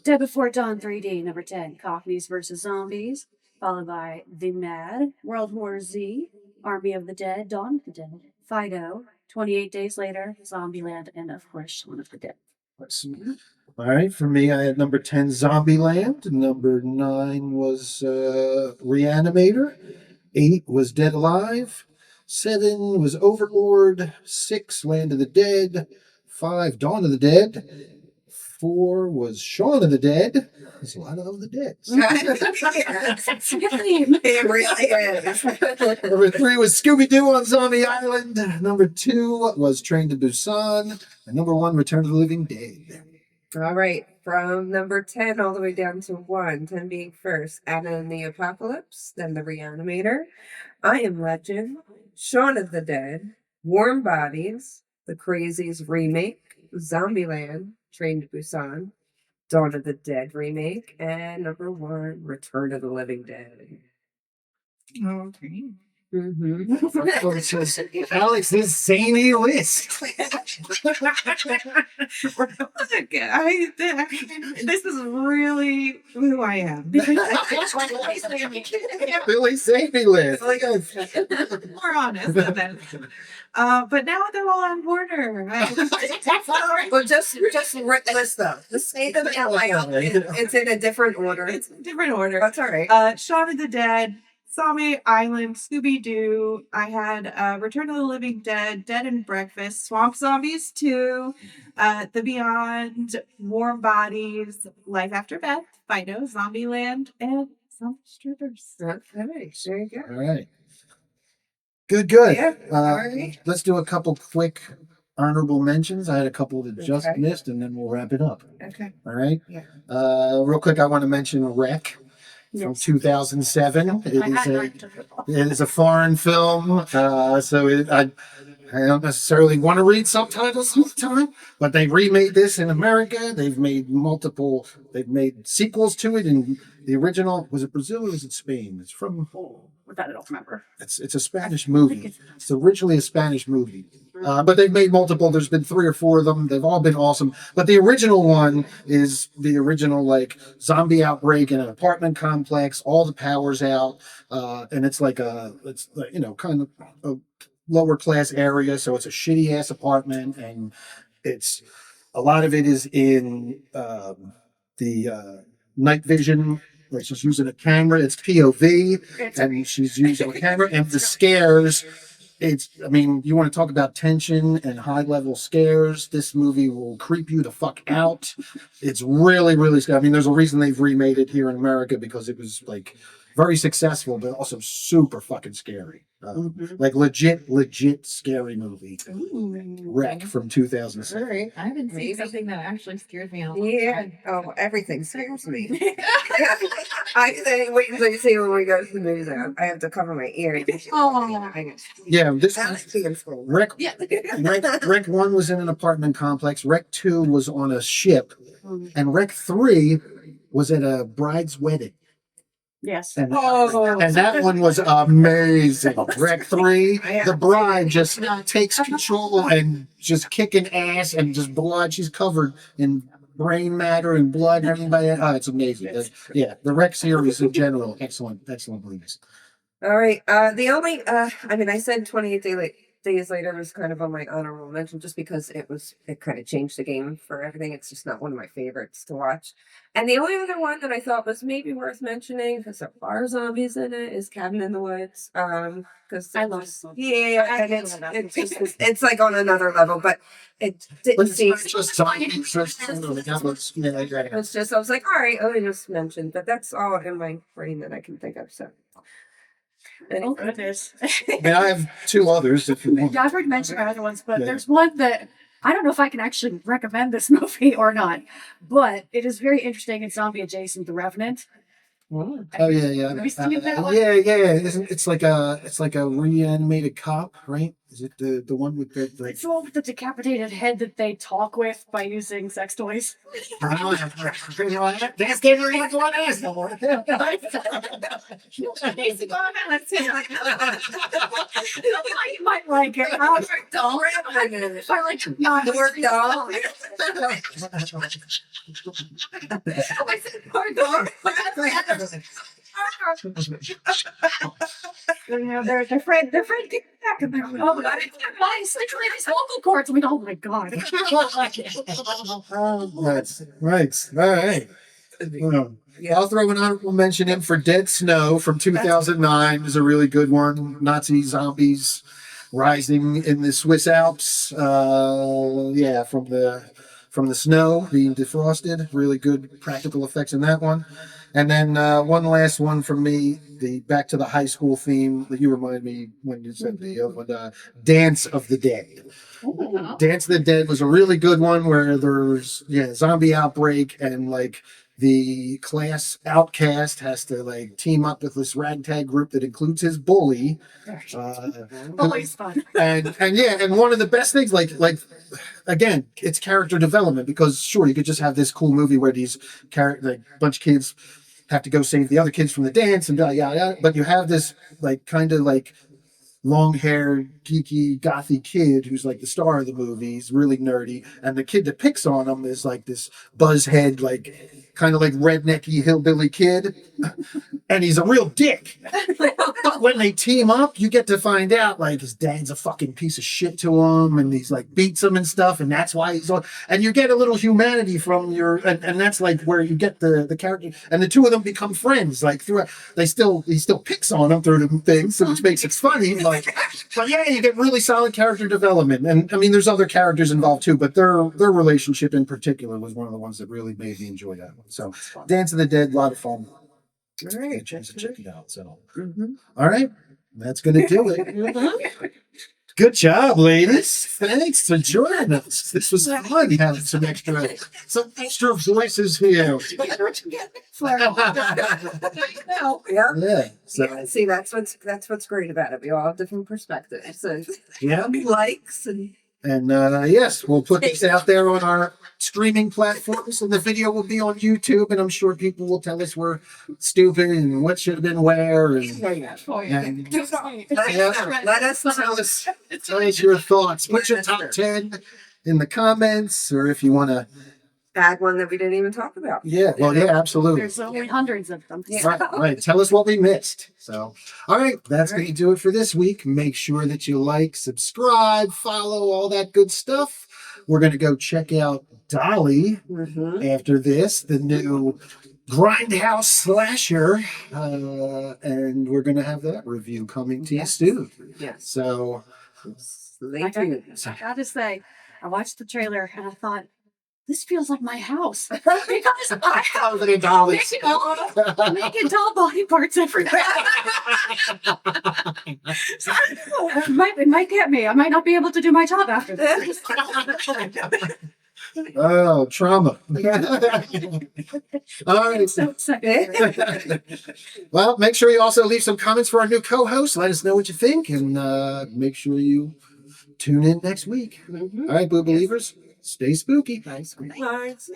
Dead Before Dawn 3D, number 10, Coffees vs. Zombies, followed by The Mad, World War Z, Army of the Dead, Dawn of the Dead, Fido, 28 Days Later, Zombieland, and of course, Shaun of the Dead. All right, for me, I had number 10, Zombieland. Number 9 was Reanimator. 8 was Dead Alive. 7 was Overlord. 6, Land of the Dead. 5, Dawn of the Dead. 4 was Shaun of the Dead. There's a lot of the Dead. It really is. Number 3 was Scooby-Doo on Zombie Island. Number 2 was Train to Busan. And number 1, Return of the Living Dead. All right, from number 10 all the way down to 1, 10 being first, Anna and the Apocalypse, then The Reanimator, I Am Legend, Shaun of the Dead, Warm Bodies, The Crazies Remake, Zombieland, Train to Busan, Dawn of the Dead remake, and number 1, Return of the Living Dead. Okay. Mm-hmm. Alex's zany list. This is really who I am. Billy zany list. More honest than that. But now they're all on border. Well, just list them. Just say them out loud. It's in a different order. It's a different order. That's all right. Shaun of the Dead, Zombie Island, Scooby-Doo. I had Return of the Living Dead, Dead and Breakfast, Swamp Zombies 2, The Beyond, Warm Bodies, Life After Beth, Fido, Zombieland, and Zombie Strippers. Okay, there you go. All right. Good. Yeah, all right. Let's do a couple quick honorable mentions. I had a couple that just Okay. missed, and then we'll wrap it up. Okay. All right. Yeah. Real quick, I want to mention Wreck from 2007. It is a foreign film, so I don't necessarily want to read subtitles all the time, but they remade this in America. They've made sequels to it. And the original, was it Brazil or was it Spain? It's from, That I don't remember. it's a Spanish movie. It's originally a Spanish movie, but they've made multiple. There's been 3 or 4 of them. They've all been awesome. But the original one is the original like zombie outbreak in an apartment complex. All the power's out, and it's like kind of a lower class area. So it's a shitty ass apartment, and it's a lot of it is in the night vision. Like she's using a camera, it's POV, and she's using a camera, and the scares, you want to talk about tension and high level scares, this movie will creep you the fuck out. It's really, really scary. I mean, there's a reason they've remade it here in America, because it was like very successful, but also super fucking scary. Like legit scary movie. Wreck from 2006. All right. I haven't Maybe. seen something that actually scared me a long Yeah. time. Oh, everything scares me. I say, wait until you see when we go to the movies. I have to cover my ears. Oh. Yeah, this That's being spoiled. Wreck Yeah. Wreck 1 was in an apartment complex. Wreck 2 was on a ship. And Wreck 3 was at a bride's wedding. Yes. And, Oh. and that one was amazing. Wreck 3, the bride just takes control and just kicking ass and just blood. She's covered in brain matter and blood and everybody. Oh, it's amazing. Yeah, the Wreck series in general, excellent movies. All right. The only, I said 28 Days Later was kind of on my honorable mention just because it kind of changed the game for everything. It's just not one of my favorites to watch. And the only other one that I thought was maybe worth mentioning, because there are zombies in it, is Cabin in the Woods. Because I love this movie. yeah, and it's like on another level, but it didn't But it's seem. not just zombies. It's just, yeah. It's just, I was like, all right, I just mentioned, but that's all in my brain that I can think of. So, Oh goodness. I mean, I have 2 others if you want. Yeah, I've already mentioned other ones, but Yeah. there's one that I don't know if I can actually recommend this movie or not, but it is very interesting. It's zombie adjacent, The Revenant. Oh yeah. Have you seen that one? Yeah. Isn't it's like a reanimated cop, right? Is it the one with the It's the one with the decapitated head that they talk with by using sex toys. That's getting rid of one ass no more. You might like it. I like not Poor dog. I said, poor dog. You know, they're different back in there. Oh my god, it's nice. Literally these vocal cords. Oh my god. That's right. All right. I'll throw an honorable mention in for Dead Snow from 2009. Is a really good one. Nazi zombies rising in the Swiss Alps. From the snow being defrosted. Really good practical effects in that one. And then one last one from me, the back to the high school theme that you remind me when you said the Dance of the Dead. Dance of the Dead was a really good one where there's zombie outbreak and like the class outcast has to like team up with this ragtag group that includes his bully. Always fun. And one of the best things like again, it's character development because sure you could just have this cool movie where these like bunch of kids have to go save the other kids from the dance and yada yada, but you have this like kind of like long-haired, geeky, gothy kid who's like the star of the movie. He's really nerdy, and the kid that picks on him is like this buzzhead, like kind of like rednecky hillbilly kid, and he's a real dick. But when they team up, you get to find out like his dad's a fucking piece of shit to him, and he's like beats him and stuff, and that's why he's on. And you get a little humanity from your, and that's like where you get the character, and the two of them become friends. Like throughout, he still picks on him through the things, which makes it funny. Like, but yeah, you get really solid character development, and I mean, there's other characters involved too, but their relationship in particular was one of the ones that really made me enjoy that one. So, Dance of the Dead, a lot of fun. All right. Chance to check it out. So, all right, that's gonna do it. Good job, ladies. Thanks for joining us. This was fun having some extra voices here. Yeah. So See, that's what's great about it. We all have different perspectives. So yeah. likes and yes, we'll put this out there on our streaming platforms, and the video will be on YouTube. And I'm sure people will tell us we're stupid and what should have been where. And let us know. tell us your thoughts. Put your top 10 in the comments, or if you want to Add one that we didn't even talk about. Yeah, well, yeah, absolutely. There's only hundreds of them. Yeah. Right. Tell us what we missed. So, all right, that's going to do it for this week. Make sure that you like, subscribe, follow, all that good stuff. We're going to go check out Dolly after this, the new Grindhouse slasher, and we're going to have that review coming to you soon. Yes. So, Stay tuned. I gotta say, I watched the trailer and I thought, this feels like my house because I have Dolly. naked doll body parts everywhere. So, it might get me. I might not be able to do my job after this. Oh, trauma. All right. So excited. Well, make sure you also leave some comments for our new co-host. Let us know what you think, and make sure you tune in next week. All right, Boo Believers, stay spooky. Nice.